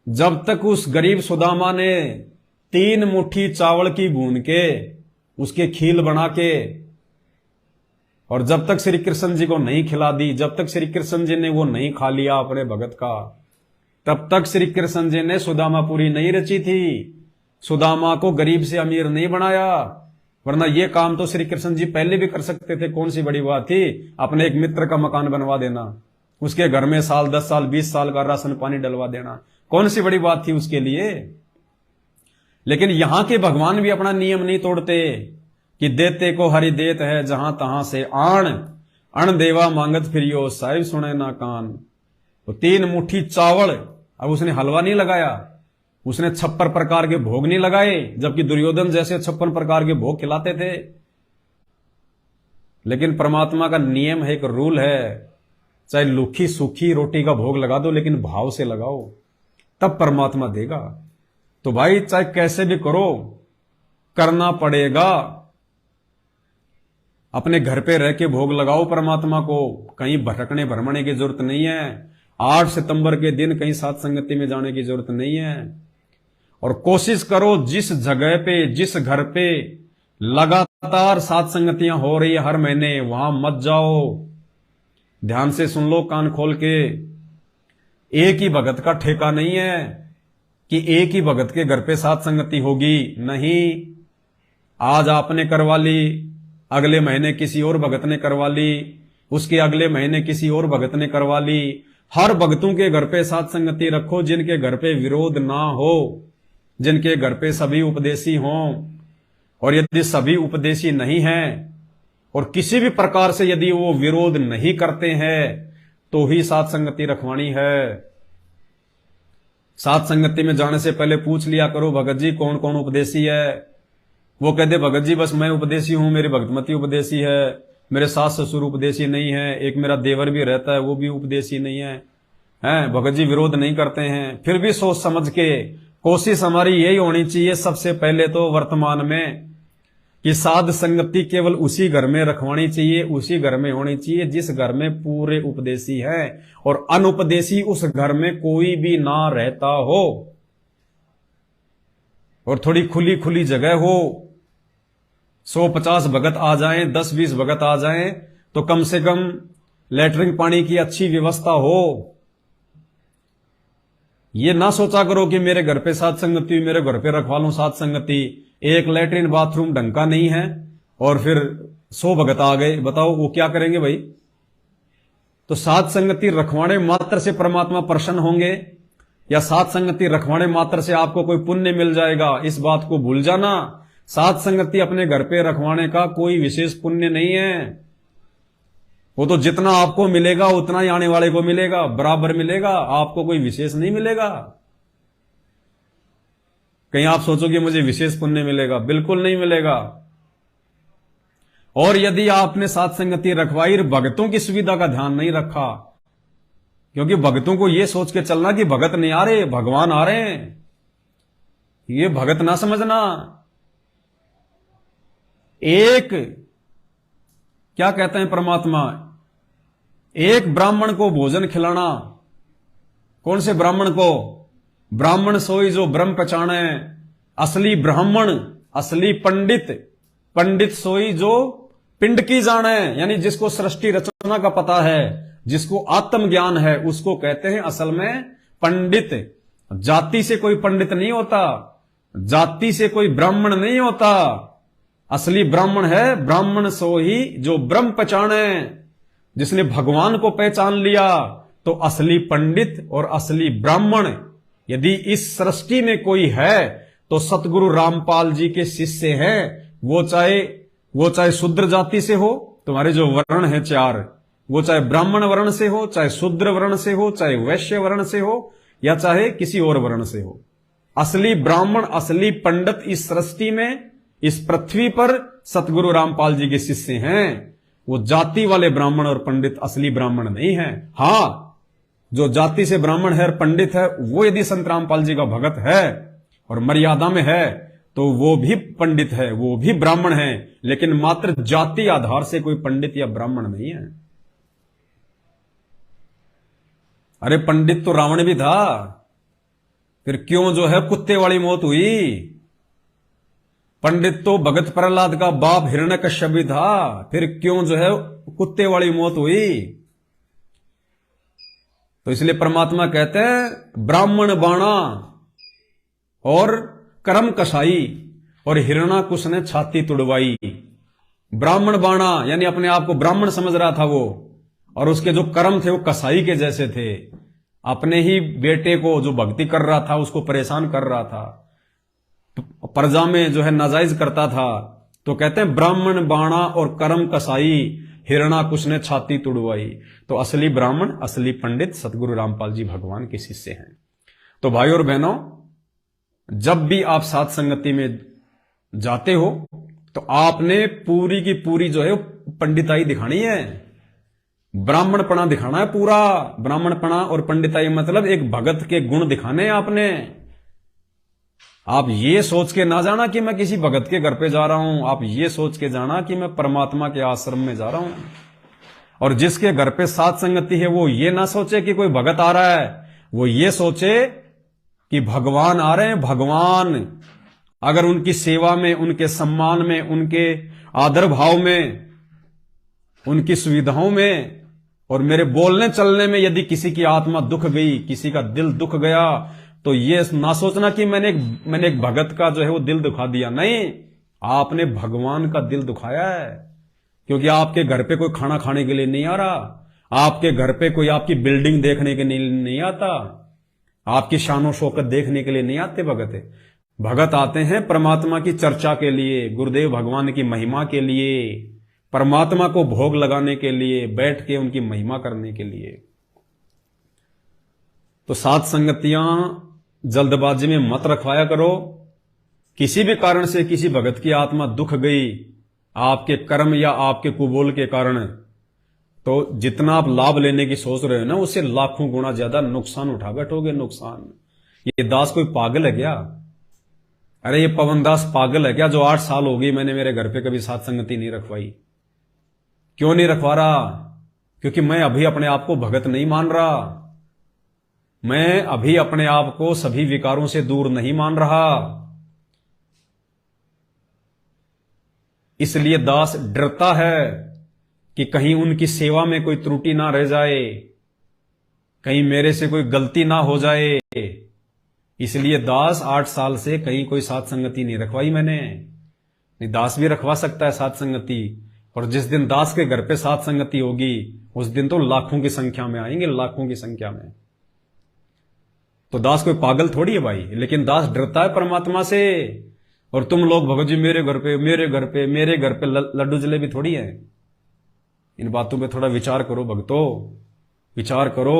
जब तक उस गरीब सुदामा ने 3 मुट्ठी चावल की भून के उसके खील बना के, और जब तक श्री कृष्ण जी को नहीं खिला दी, जब तक श्री कृष्ण जी ने वो नहीं खा लिया अपने भगत का, तब तक श्री कृष्ण जी ने सुदामापुरी नहीं रची थी। सुदामा को गरीब से अमीर नहीं बनाया, वरना ये काम तो श्री कृष्ण जी पहले भी कर सकते थे। कौन सी बड़ी बात थी अपने एक मित्र का मकान बनवा देना, उसके घर में साल 10 साल 20 साल का राशन पानी डलवा देना, कौन सी बड़ी बात थी उसके लिए? लेकिन यहां के भगवान भी अपना नियम नहीं तोड़ते कि देते को हरि देत है, जहां तहां से आण अण देवा मांगत फिरियो, साहिब सुने ना कान। तो 3 मुट्ठी चावल, अब उसने हलवा नहीं लगाया, उसने 56 प्रकार के भोग नहीं लगाए, जबकि दुर्योधन जैसे 56 प्रकार के भोग खिलाते थे। लेकिन परमात्मा का नियम है, एक रूल है, चाहे लूखी सूखी रोटी का भोग लगा दो, लेकिन भाव से लगाओ, तब परमात्मा देगा। तो भाई चाहे कैसे भी करो, करना पड़ेगा। अपने घर पे रह के भोग लगाओ परमात्मा को, कहीं भटकने भरमने की जरूरत नहीं है। 8 सितंबर के दिन कहीं साथ संगति में जाने की जरूरत नहीं है। और कोशिश करो जिस जगह पे, जिस घर पे लगातार साथ संगतियां हो रही है हर महीने, वहां मत जाओ। ध्यान से सुन लो कान खोल के, एक ही भगत का ठेका नहीं है कि एक ही भगत के घर पे साथ संगति होगी, नहीं। आज आपने करवा ली, अगले महीने किसी और भगत ने करवा ली, उसके अगले महीने किसी और भगत ने करवा ली। हर भगतों के घर पे साथ संगति रखो जिनके घर पे विरोध ना हो, जिनके घर पे सभी उपदेशी हों। और यदि सभी उपदेशी नहीं हैं और किसी भी प्रकार से यदि वो विरोध नहीं करते हैं, तो ही साथ संगति रखवानी है। साथ संगति में जाने से पहले पूछ लिया करो, भगत जी कौन कौन उपदेशी है? वो कहते भगत जी बस मैं उपदेशी हूं, मेरी भगतमती उपदेशी है, मेरे सास ससुर उपदेशी नहीं है, एक मेरा देवर भी रहता है वो भी उपदेशी नहीं है, हैं भगत जी विरोध नहीं करते हैं। फिर भी सोच समझ के कोशिश हमारी यही होनी चाहिए सबसे पहले तो वर्तमान में कि साध संगति केवल उसी घर में रखवानी चाहिए, उसी घर में होनी चाहिए जिस घर में पूरे उपदेशी हैं और अनुपदेशी उस घर में कोई भी ना रहता हो, और थोड़ी खुली खुली जगह हो। 150 भगत आ जाएं, 10-20 भगत आ जाएं, तो कम से कम लैट्रिन पानी की अच्छी व्यवस्था हो। ये ना सोचा करो कि मेरे घर पे साध संगति, मेरे घर पे रखवा लूं साध संगति, एक लैट्रिन बाथरूम ढंग का नहीं है और फिर 100 भगत आ गए, बताओ वो क्या करेंगे भाई। तो साध संगति रखवाने मात्र से परमात्मा प्रसन्न होंगे या साध संगति रखवाने मात्र से आपको कोई पुण्य मिल जाएगा, इस बात को भूल जाना। साध संगति अपने घर पे रखवाने का कोई विशेष पुण्य नहीं है। वो तो जितना आपको मिलेगा उतना ही आने वाले को मिलेगा, बराबर मिलेगा, आपको कोई विशेष नहीं मिलेगा। कहीं आप सोचोगे मुझे विशेष पुण्य मिलेगा, बिल्कुल नहीं मिलेगा। और यदि आपने साध संगति रखवाई, भगतों की सुविधा का ध्यान नहीं रखा, क्योंकि भगतों को यह सोच के चलना कि भगत नहीं आ रहे, भगवान आ रहे हैं, ये भगत ना समझना। एक क्या कहते हैं परमात्मा, एक ब्राह्मण को भोजन खिलाना। कौन से ब्राह्मण को? ब्राह्मण सोई जो ब्रह्म पहचाने, असली ब्राह्मण, असली पंडित, पंडित सोई जो पिंड की जाने, यानी जिसको सृष्टि रचना का पता है, जिसको आत्म ज्ञान है, उसको कहते हैं असल में पंडित। जाति से कोई पंडित नहीं होता, जाति से कोई ब्राह्मण नहीं होता। असली ब्राह्मण है ब्राह्मण सोई जो ब्रह्म पहचाने, जिसने भगवान को पहचान लिया, तो असली पंडित और असली ब्राह्मण। यदि इस सृष्टि में कोई है तो सतगुरु रामपाल जी के शिष्य हैं। वो चाहे शूद्र जाति से हो, तुम्हारे जो वर्ण है 4, वो चाहे ब्राह्मण वर्ण से हो, चाहे शूद्र वर्ण से हो, चाहे वैश्य वर्ण से हो, या चाहे किसी और वर्ण से हो। असली ब्राह्मण, असली पंडित इस सृष्टि में, इस पृथ्वी पर सतगुरु रामपाल जी के शिष्य हैं। वो जाति वाले ब्राह्मण और पंडित असली ब्राह्मण नहीं है। हां, जो जाति से ब्राह्मण है और पंडित है, वो यदि संत रामपाल जी का भगत है और मर्यादा में है, तो वो भी पंडित है, वो भी ब्राह्मण है, लेकिन मात्र जाति आधार से कोई पंडित या ब्राह्मण नहीं है। अरे पंडित तो रावण भी था, फिर क्यों जो है कुत्ते वाली मौत हुई? पंडित तो भगत प्रहलाद का बाप हिरण्यकश्यप भी था, फिर क्यों जो है कुत्ते वाली मौत हुई? तो इसलिए परमात्मा कहते हैं ब्राह्मण बाणा और कर्म कसाई, और हिरण्याकुश ने छाती तुड़वाई। ब्राह्मण बाणा यानी अपने आप को ब्राह्मण समझ रहा था वो, और उसके जो कर्म थे वो कसाई के जैसे थे। अपने ही बेटे को जो भक्ति कर रहा था उसको परेशान कर रहा था, प्रजा में जो है नाजायज करता था। तो कहते हैं ब्राह्मण बाणा और कर्म कसाई, हिरण्याकुश ने छाती तुड़वाई। तो असली ब्राह्मण, असली पंडित सतगुरु रामपाल जी भगवान के शिष्य हैं। तो भाई और बहनों, जब भी आप साध संगति में जाते हो तो आपने पूरी की पूरी जो है पंडिताई दिखानी है, ब्राह्मणपना दिखाना है पूरा। ब्राह्मणपना और पंडिताई मतलब एक भगत के गुण दिखाने हैं आपने। आप ये सोच के ना जाना कि मैं किसी भगत के घर पे जा रहा हूं, आप ये सोच के जाना कि मैं परमात्मा के आश्रम में जा रहा हूं। और जिसके घर पे साध संगति है वो ये ना सोचे कि कोई भगत आ रहा है, वो ये सोचे कि भगवान आ रहे हैं। भगवान अगर उनकी सेवा में, उनके सम्मान में, उनके आदर भाव में, उनकी सुविधाओं में और मेरे बोलने चलने में यदि किसी की आत्मा दुख गई, किसी का दिल दुख गया, तो ये ना सोचना कि मैंने एक भगत का जो है वो दिल दुखा दिया। नहीं, आपने भगवान का दिल दुखाया है, क्योंकि आपके घर पे कोई खाना खाने के लिए नहीं आ रहा, आपके घर पे कोई आपकी बिल्डिंग देखने के लिए नहीं आता, आपकी शानो शौकत देखने के लिए नहीं आते भगत। भगत आते हैं परमात्मा की चर्चा के लिए, गुरुदेव भगवान की महिमा के लिए, परमात्मा को भोग लगाने के लिए, बैठ के उनकी महिमा करने के लिए। तो साध संगतियां जल्दबाजी में मत रखवाया करो। किसी भी कारण से किसी भगत की आत्मा दुख गई आपके कर्म या आपके कुबोल के कारण, तो जितना आप लाभ लेने की सोच रहे हो ना, उससे लाखों गुना ज्यादा नुकसान उठा बैठोगे। नुकसान। ये दास कोई पागल है क्या? अरे ये पवनदास पागल है क्या, जो 8 साल हो गई मैंने मेरे घर पे कभी साथ संगति नहीं रखवाई। क्यों नहीं रखवा रहा? क्योंकि मैं अभी अपने आप को भगत नहीं मान रहा, मैं अभी अपने आप को सभी विकारों से दूर नहीं मान रहा। इसलिए दास डरता है कि कहीं उनकी सेवा में कोई त्रुटि ना रह जाए, कहीं मेरे से कोई गलती ना हो जाए। इसलिए दास 8 साल से कहीं कोई साथ संगति नहीं रखवाई मैंने। नहीं, दास भी रखवा सकता है साथ संगति, और जिस दिन दास के घर पे साथ संगति होगी उस दिन तो लाखों की संख्या में आएंगे, लाखों की संख्या में। तो दास कोई पागल थोड़ी है भाई, लेकिन दास डरता है परमात्मा से। और तुम लोग भगत जी मेरे घर पे मेरे घर पे मेरे घर पे लड्डू जलेबी थोड़ी है। इन बातों पे थोड़ा विचार करो भक्तों, विचार करो।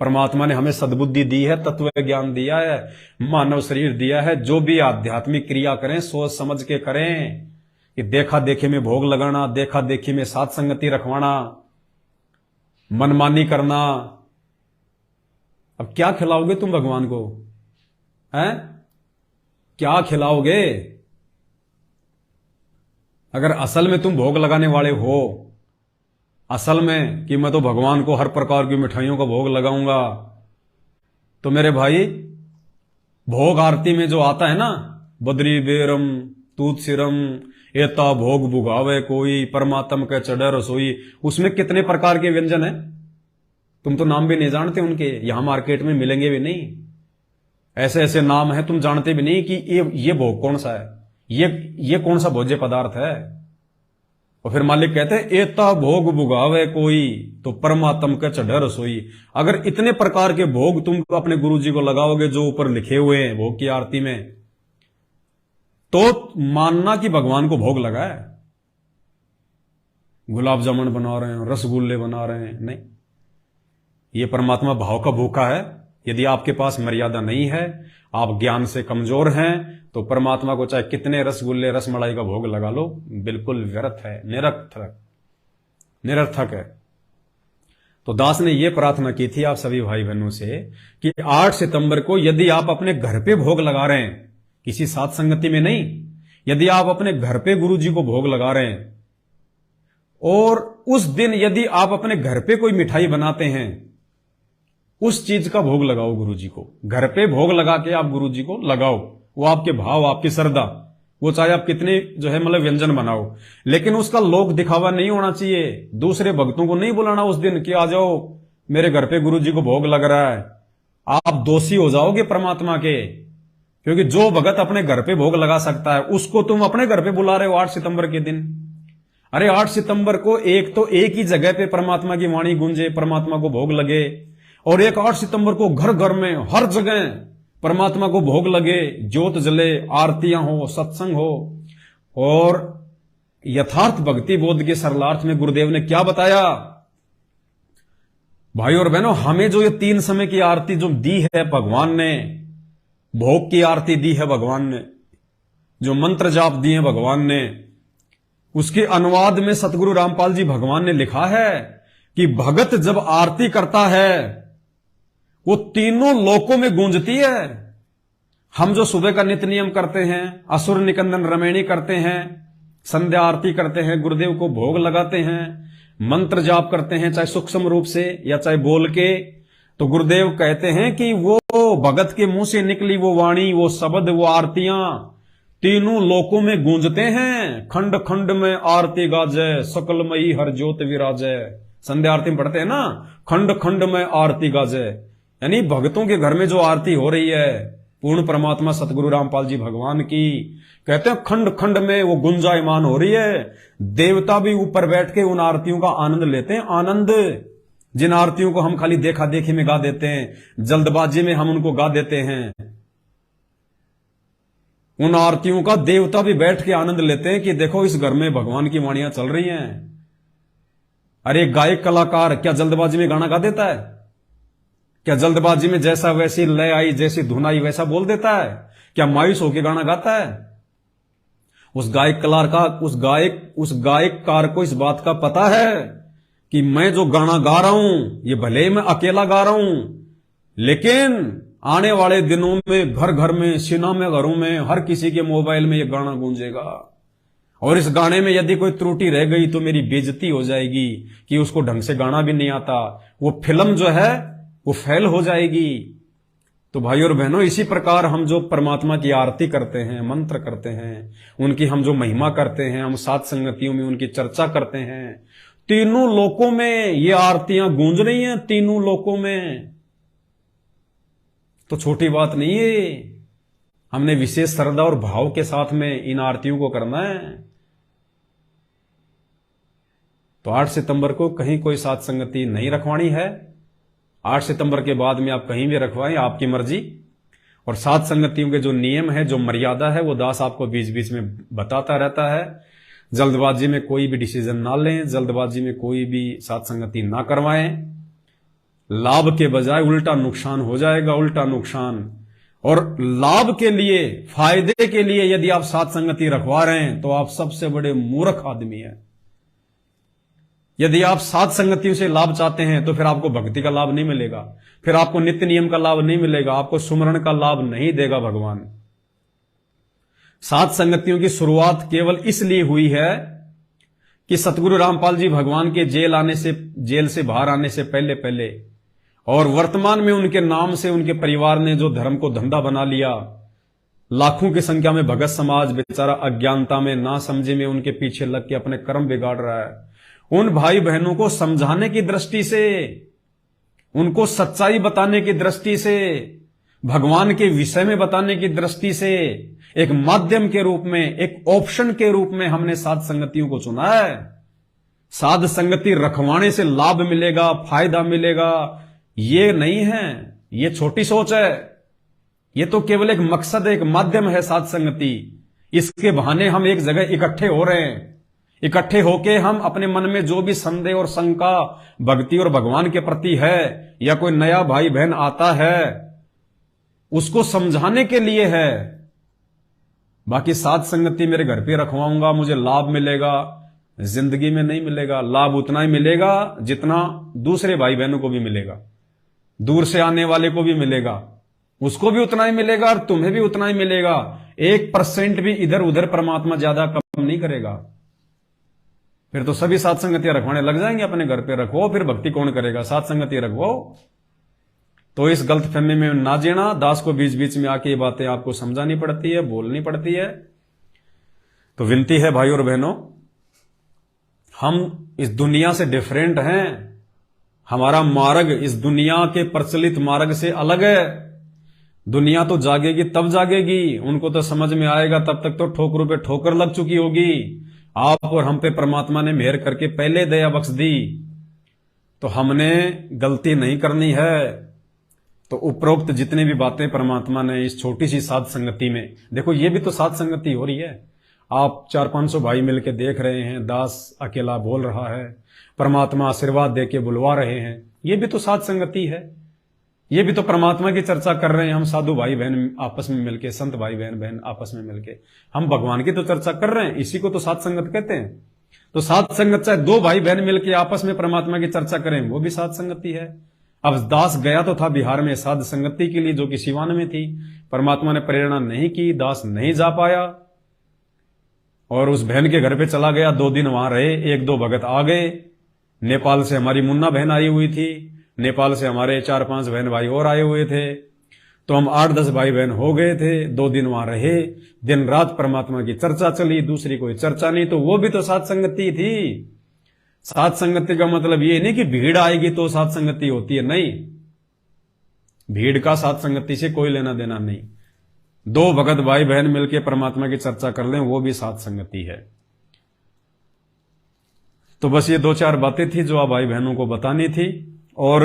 परमात्मा ने हमें सद्बुद्धि दी है, तत्व ज्ञान दिया है, मानव शरीर दिया है। जो भी आध्यात्मिक क्रिया करें सोच समझ के करें। कि देखा देखी में भोग लगाना, देखा देखी में साथ संगति रखवाना, मनमानी करना। अब क्या खिलाओगे तुम भगवान को? हैं? क्या खिलाओगे? अगर असल में तुम भोग लगाने वाले हो, असल में कि मैं तो भगवान को हर प्रकार की मिठाइयों का भोग लगाऊंगा, तो मेरे भाई भोग आरती में जो आता है ना, बद्री बेरम तूत सिरम एता भोग भुगावे कोई, परमात्म के चढ़े रसोई, उसमें कितने प्रकार के व्यंजन है? तुम तो नाम भी नहीं जानते उनके, यहां मार्केट में मिलेंगे भी नहीं। ऐसे ऐसे नाम है तुम जानते भी नहीं कि ये भोग कौन सा है, ये कौन सा भोज्य पदार्थ है। और फिर मालिक कहते हैं एता भोग भुगावे कोई, तो परमात्म के चढ़े रसोई। अगर इतने प्रकार के भोग तुम अपने गुरु जी को लगाओगे जो ऊपर लिखे हुए हैं भोग की आरती में, तो मानना कि भगवान को भोग लगा है। गुलाब जामुन बना रहे हैं, रसगुल्ले बना रहे हैं, नहीं, ये परमात्मा भाव का भूखा है। यदि आपके पास मर्यादा नहीं है, आप ज्ञान से कमजोर हैं, तो परमात्मा को चाहे कितने रसगुल्ले रसमलाई का भोग लगा लो, बिल्कुल व्यर्थ है, निरर्थक निरर्थक है। तो दास ने यह प्रार्थना की थी आप सभी भाई बहनों से कि 8 सितंबर को यदि आप अपने घर पे भोग लगा रहे हैं, किसी साथ संगति में नहीं, यदि आप अपने घर पे गुरु जी को भोग लगा रहे हैं, और उस दिन यदि आप अपने घर पे कोई मिठाई बनाते हैं, उस चीज का भोग लगाओ गुरु जी को। घर पे भोग लगा के आप गुरु जी को लगाओ, वो आपके भाव, आपकी श्रद्धा, वो चाहे आप कितने जो है मतलब व्यंजन बनाओ, लेकिन उसका लोक दिखावा नहीं होना चाहिए। दूसरे भक्तों को नहीं बुलाना उस दिन कि आ जाओ मेरे घर पे गुरु जी को भोग लग रहा है। आप दोषी हो जाओगे परमात्मा के, क्योंकि जो भगत अपने घर पे भोग लगा सकता है उसको तुम अपने घर पे बुला रहे हो 8 सितंबर के दिन। अरे 8 सितंबर को एक ही जगह पे परमात्मा की वाणी गूंजे, परमात्मा को भोग लगे, और एक 8 सितंबर को घर घर में हर जगह परमात्मा को भोग लगे, ज्योत जले, आरतियां हो, सत्संग हो। और यथार्थ भक्ति बोध के सरलार्थ में गुरुदेव ने क्या बताया? भाई और बहनों, हमें जो ये 3 समय की आरती जो दी है भगवान ने, भोग की आरती दी है भगवान ने, जो मंत्र जाप दिए हैं भगवान ने, उसके अनुवाद में सतगुरु रामपाल जी भगवान ने लिखा है कि भगत जब आरती करता है वो तीनों लोकों में गूंजती है। हम जो सुबह का नित्य नियम करते हैं, असुर निकंदन रमैणी करते हैं, संध्या आरती करते हैं, गुरुदेव को भोग लगाते हैं, मंत्र जाप करते हैं, चाहे सूक्ष्म रूप से या चाहे बोल के, तो गुरुदेव कहते हैं कि वो भगत के मुंह से निकली वो वाणी, वो शब्द, वो आरतियां तीनों लोकों में गूंजते हैं। खंड खंड में आरती गाजय, सकलमयी हर ज्योत विराजय। संध्या आरती में पढ़ते हैं ना, खंड खंड में आरती गाजय, यानी भक्तों के घर में जो आरती हो रही है पूर्ण परमात्मा सतगुरु रामपाल जी भगवान की, कहते हैं खंड खंड में वो गुंजायमान हो रही है। देवता भी ऊपर बैठ के उन आरतियों का आनंद लेते हैं। आनंद, जिन आरतियों को हम खाली देखा देखी में गा देते हैं, जल्दबाजी में हम उनको गा देते हैं, उन आरतियों का देवता भी बैठ के आनंद लेते हैं कि देखो इस घर में भगवान की वाणियां चल रही हैं। अरे गायक कलाकार क्या जल्दबाजी में गाना गा देता है? क्या जल्दबाजी में जैसा वैसी लय आई, जैसी धुन आई वैसा बोल देता है? क्या मायूस होकर गाना गाता है? उस गायककार को इस बात का पता है कि मैं जो गाना गा रहा हूं ये भले ही मैं अकेला गा रहा हूं, लेकिन आने वाले दिनों में घर घर में, सिनेमा घरों में, हर किसी के मोबाइल में ये गाना गूंजेगा। और इस गाने में यदि कोई त्रुटि रह गई तो मेरी बेइज्जती हो जाएगी कि उसको ढंग से गाना भी नहीं आता, वो फिल्म जो है वो फेल हो जाएगी। तो भाई और बहनों, इसी प्रकार हम जो परमात्मा की आरती करते हैं, मंत्र करते हैं, उनकी हम जो महिमा करते हैं, हम सात संगतियों में उनकी चर्चा करते हैं, तीनों लोकों में ये आरतियां गूंज रही हैं, तीनों लोकों में। तो छोटी बात नहीं है, हमने विशेष श्रद्धा और भाव के साथ में इन आरतियों को करना है। तो 8 सितंबर को कहीं कोई सात संगति नहीं रखवानी है। 8 सितंबर के बाद में आप कहीं भी रखवाएं, आपकी मर्जी। और सात संगतियों के जो नियम है, जो मर्यादा है, वो दास आपको बीच बीच में बताता रहता है। जल्दबाजी में कोई भी डिसीजन ना लें, जल्दबाजी में कोई भी सात संगति ना करवाएं। लाभ के बजाय उल्टा नुकसान हो जाएगा, उल्टा नुकसान। और लाभ के लिए, फायदे के लिए यदि आप सात संगति रखवा रहे हैं तो आप सबसे बड़े मूर्ख आदमी हैं। यदि आप सात संगतियों से लाभ चाहते हैं तो फिर आपको भक्ति का लाभ नहीं मिलेगा, फिर आपको नित्य नियम का लाभ नहीं मिलेगा, आपको सुमरण का लाभ नहीं देगा भगवान। सात संगतियों की शुरुआत केवल इसलिए हुई है कि सतगुरु रामपाल जी भगवान के जेल से बाहर आने से पहले पहले, और वर्तमान में उनके नाम से उनके परिवार ने जो धर्म को धंधा बना लिया, लाखों की संख्या में भगत समाज बेचारा अज्ञानता में, ना समझे में उनके पीछे लग के अपने कर्म बिगाड़ रहा है। उन भाई बहनों को समझाने की दृष्टि से, उनको सच्चाई बताने की दृष्टि से, भगवान के विषय में बताने की दृष्टि से, एक माध्यम के रूप में, एक ऑप्शन के रूप में हमने सात संगतियों को चुना है। साध संगति रखवाने से लाभ मिलेगा, फायदा मिलेगा, ये नहीं है, ये छोटी सोच है। ये तो केवल एक मकसद, एक माध्यम है सात संगति। इसके बहाने हम एक जगह इकट्ठे हो रहे हैं। इकट्ठे होके हम अपने मन में जो भी संदेह और शंका भक्ति और भगवान के प्रति है, या कोई नया भाई बहन आता है, उसको समझाने के लिए है। बाकी सात संगति मेरे घर पे रखवाऊंगा, मुझे लाभ मिलेगा, जिंदगी में नहीं मिलेगा। लाभ उतना ही मिलेगा जितना दूसरे भाई बहनों को भी मिलेगा, दूर से आने वाले को भी मिलेगा, उसको भी उतना ही मिलेगा और तुम्हें भी उतना ही मिलेगा। 1% भी इधर उधर परमात्मा ज्यादा कम नहीं करेगा। फिर तो सभी सात संगतियां रखवाने लग जाएंगे, अपने घर पे रखो, फिर भक्ति कौन करेगा? सात संगति रखो। तो इस गलत फहमी में ना जीना। दास को बीच बीच में आके ये बातें आपको समझानी पड़ती है, बोलनी पड़ती है। तो विनती है भाई और बहनों, हम इस दुनिया से डिफरेंट हैं। हमारा मार्ग इस दुनिया के प्रचलित मार्ग से अलग है। दुनिया तो जागेगी तब जागेगी, उनको तो समझ में आएगा, तब तक तो ठोकरों पे ठोकर लग चुकी होगी। आप और हम पे परमात्मा ने मेहर करके पहले दया बख्श दी, तो हमने गलती नहीं करनी है। तो उपरोक्त जितनी भी बातें परमात्मा ने इस छोटी सी साध संगति में, देखो ये भी तो साध संगति हो रही है। आप 400-500 भाई मिलके देख रहे हैं, दास अकेला बोल रहा है, परमात्मा आशीर्वाद देके बुलवा रहे हैं, ये भी तो साध संगति है। ये भी तो परमात्मा की चर्चा कर रहे हैं हम साधु भाई बहन आपस में मिलके, संत भाई बहन आपस में मिलके हम भगवान की तो चर्चा कर रहे हैं। इसी को तो साध संगत कहते हैं। तो साध संगत चाहे दो भाई बहन मिलके आपस में परमात्मा की चर्चा करें, वो भी साध संगति है। अब दास गया तो था बिहार में साध संगति के लिए, जो कि सिवान में थी। परमात्मा ने प्रेरणा नहीं की, दास नहीं जा पाया और उस बहन के घर पे चला गया। 2 दिन वहां रहे, 1-2 भगत आ गए। नेपाल से हमारी मुन्ना बहन आई हुई थी, नेपाल से हमारे 4-5 बहन भाई और आए हुए थे। तो हम 8-10 भाई बहन हो गए थे। 2 दिन वहां रहे, दिन रात परमात्मा की चर्चा चली, दूसरी कोई चर्चा नहीं। तो वो भी तो साध संगति थी। साध संगति का मतलब ये नहीं कि भीड़ आएगी तो साध संगति होती है, नहीं। भीड़ का साध संगति से कोई लेना देना नहीं। 2 भगत भाई बहन मिलकर परमात्मा की चर्चा कर लें, वो भी साध संगति है। तो बस ये 2-4 बातें थी जो आप भाई बहनों को बतानी थी। और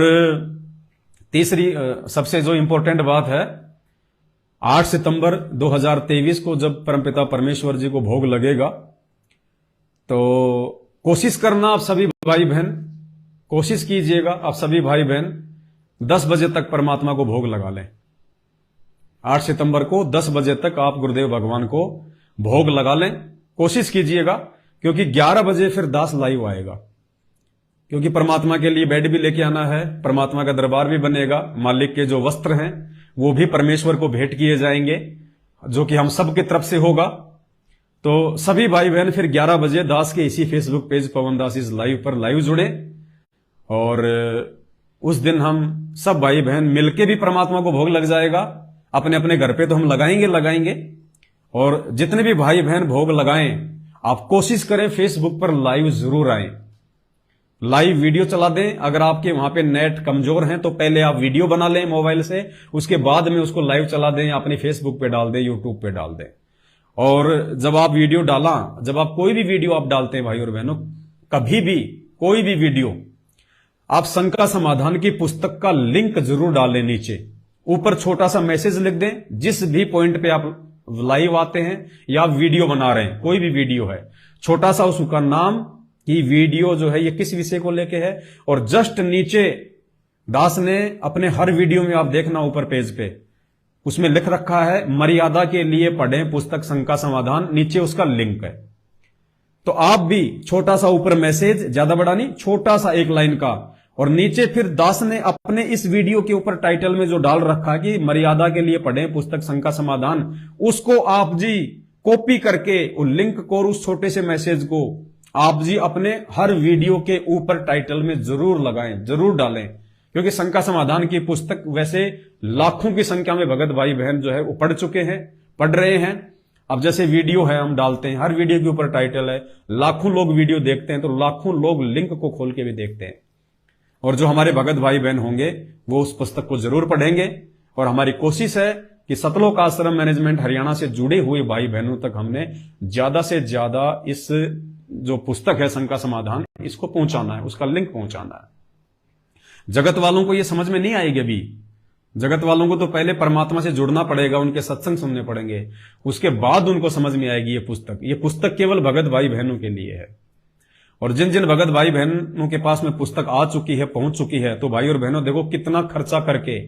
तीसरी सबसे जो इंपॉर्टेंट बात है, 8 सितंबर 2023 को जब परमपिता परमेश्वर जी को भोग लगेगा, तो कोशिश करना आप सभी भाई बहन, कोशिश कीजिएगा आप सभी भाई बहन 10 बजे तक परमात्मा को भोग लगा लें। 8 सितंबर को 10 बजे तक आप गुरुदेव भगवान को भोग लगा लें, कोशिश कीजिएगा। क्योंकि 11 बजे फिर दास लाइव आएगा, क्योंकि परमात्मा के लिए बेड भी लेके आना है, परमात्मा का दरबार भी बनेगा। मालिक के जो वस्त्र हैं वो भी परमेश्वर को भेंट किए जाएंगे, जो कि हम सब की तरफ से होगा। तो सभी भाई बहन फिर 11 बजे दास के इसी फेसबुक पेज पवन दास इस लाइव पर लाइव जुड़े, और उस दिन हम सब भाई बहन मिलके भी परमात्मा को भोग लग जाएगा। अपने अपने घर पे तो हम लगाएंगे, और जितने भी भाई बहन भोग लगाएं, आप कोशिश करें फेसबुक पर लाइव जरूर आए, लाइव वीडियो चला दें। अगर आपके वहां पे नेट कमजोर है तो पहले आप वीडियो बना लें मोबाइल से, उसके बाद में उसको लाइव चला दें, अपने फेसबुक पे डाल दें, यूट्यूब पे डाल दें। और जब आप वीडियो जब आप कोई भी वीडियो आप डालते हैं भाई और बहनों, कभी भी कोई भी वीडियो आप शंका समाधान की पुस्तक का लिंक जरूर डालें। नीचे ऊपर छोटा सा मैसेज लिख दें, जिस भी पॉइंट पे आप लाइव आते हैं या वीडियो बना रहे हैं, कोई भी वीडियो है, छोटा सा उसका नाम कि वीडियो जो है ये किस विषय को लेके है। और जस्ट नीचे दास ने अपने हर वीडियो में आप देखना ऊपर पेज पे उसमें लिख रखा है मर्यादा के लिए पढ़ें पुस्तक शंका समाधान, नीचे उसका लिंक है। तो आप भी छोटा सा ऊपर मैसेज, ज्यादा बड़ा नहीं, छोटा सा एक लाइन का, और नीचे फिर दास ने अपने इस वीडियो के ऊपर टाइटल में जो डाल रखा है कि मर्यादा के लिए पढ़ें पुस्तक शंका समाधान, उसको आप जी कॉपी करके उस लिंक को और उस छोटे से मैसेज को आप जी अपने हर वीडियो के ऊपर टाइटल में जरूर लगाएं, जरूर डालें। क्योंकि शंका समाधान की पुस्तक वैसे लाखों की संख्या में भगत भाई बहन जो है वो पढ़ चुके हैं, पढ़ रहे हैं। अब जैसे वीडियो है हम डालते हैं, हर वीडियो के ऊपर टाइटल है, लाखों लोग वीडियो देखते हैं, तो लाखों लोग लिंक को खोल के भी देखते हैं। और जो हमारे भगत भाई बहन होंगे वो उस पुस्तक को जरूर पढ़ेंगे। और हमारी कोशिश है कि सतलोक आश्रम मैनेजमेंट हरियाणा से जुड़े हुए भाई बहनों तक हमने ज्यादा से ज्यादा इस जो पुस्तक है शंका समाधान, इसको पहुंचाना है, उसका लिंक पहुंचाना है। जगत वालों को यह समझ में नहीं आएगी अभी। जगत वालों को तो पहले परमात्मा से जुड़ना पड़ेगा, उनके सत्संग सुनने पड़ेंगे, उसके बाद उनको समझ में आएगी ये पुस्तक। ये पुस्तक केवल भगत भाई बहनों के लिए है। और जिन जिन भगत भाई बहनों के पास में पुस्तक आ चुकी है, पहुंच चुकी है, तो भाई और बहनों देखो कितना खर्चा करके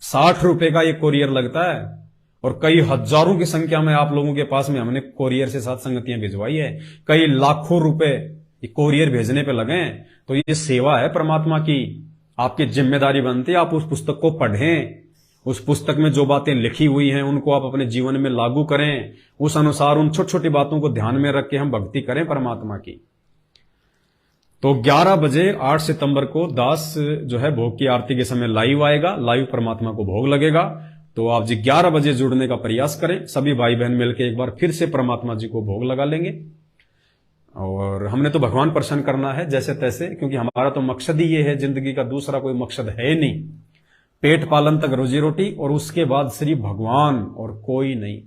60 रुपए का ये कोरियर लगता है, और कई हजारों की संख्या में आप लोगों के पास में हमने कोरियर से साथ संगतियां भिजवाई है, कई लाखों रुपए कोरियर भेजने पे लगे हैं। तो ये सेवा है परमात्मा की, आपकी जिम्मेदारी बनती है आप उस पुस्तक को पढ़ें, उस पुस्तक में जो बातें लिखी हुई हैं उनको आप अपने जीवन में लागू करें, उस अनुसार उन छोटी छोटी बातों को ध्यान में रख के हम भक्ति करें परमात्मा की। तो 11 बजे 8 सितंबर को दास जो है भोग की आरती के समय लाइव आएगा, लाइव परमात्मा को भोग लगेगा। तो आप जी 11 बजे जुड़ने का प्रयास करें, सभी भाई बहन मिलकर एक बार फिर से परमात्मा जी को भोग लगा लेंगे। और हमने तो भगवान प्रसन्न करना है जैसे तैसे, क्योंकि हमारा तो मकसद ही ये है, जिंदगी का दूसरा कोई मकसद है नहीं। पेट पालन तक रोजी रोटी, और उसके बाद सिर्फ भगवान और कोई नहीं।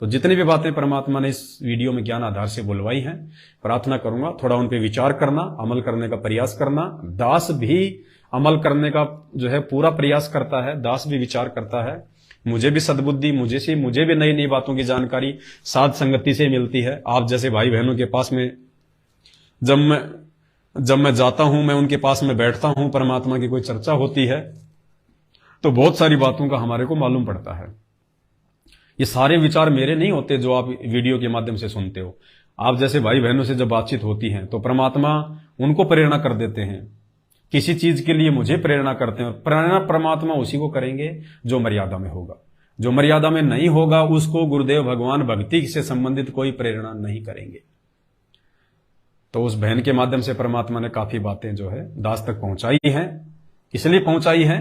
तो जितनी भी बातें परमात्मा ने इस वीडियो में ज्ञान आधार से बुलवाई हैं, प्रार्थना करूंगा थोड़ा उन पे विचार करना, अमल करने का प्रयास करना। दास भी अमल करने का जो है पूरा प्रयास करता है, दास भी विचार करता है। मुझे भी सद्बुद्धि, मुझे भी नई नई बातों की जानकारी साध संगति से मिलती है। आप जैसे भाई बहनों के पास में जब मैं जाता हूं, मैं उनके पास में बैठता हूं, परमात्मा की कोई चर्चा होती है, तो बहुत सारी बातों का हमारे को मालूम पड़ता है। ये सारे विचार मेरे नहीं होते जो आप वीडियो के माध्यम से सुनते हो। आप जैसे भाई बहनों से जब बातचीत होती है तो परमात्मा उनको प्रेरणा कर देते हैं, किसी चीज के लिए मुझे प्रेरणा करते हैं, और प्रेरणा परमात्मा उसी को करेंगे जो मर्यादा में होगा। जो मर्यादा में नहीं होगा उसको गुरुदेव भगवान भक्ति से संबंधित कोई प्रेरणा नहीं करेंगे। तो उस बहन के माध्यम से परमात्मा ने काफी बातें जो है दास तक पहुंचाई हैं। इसलिए पहुंचाई हैं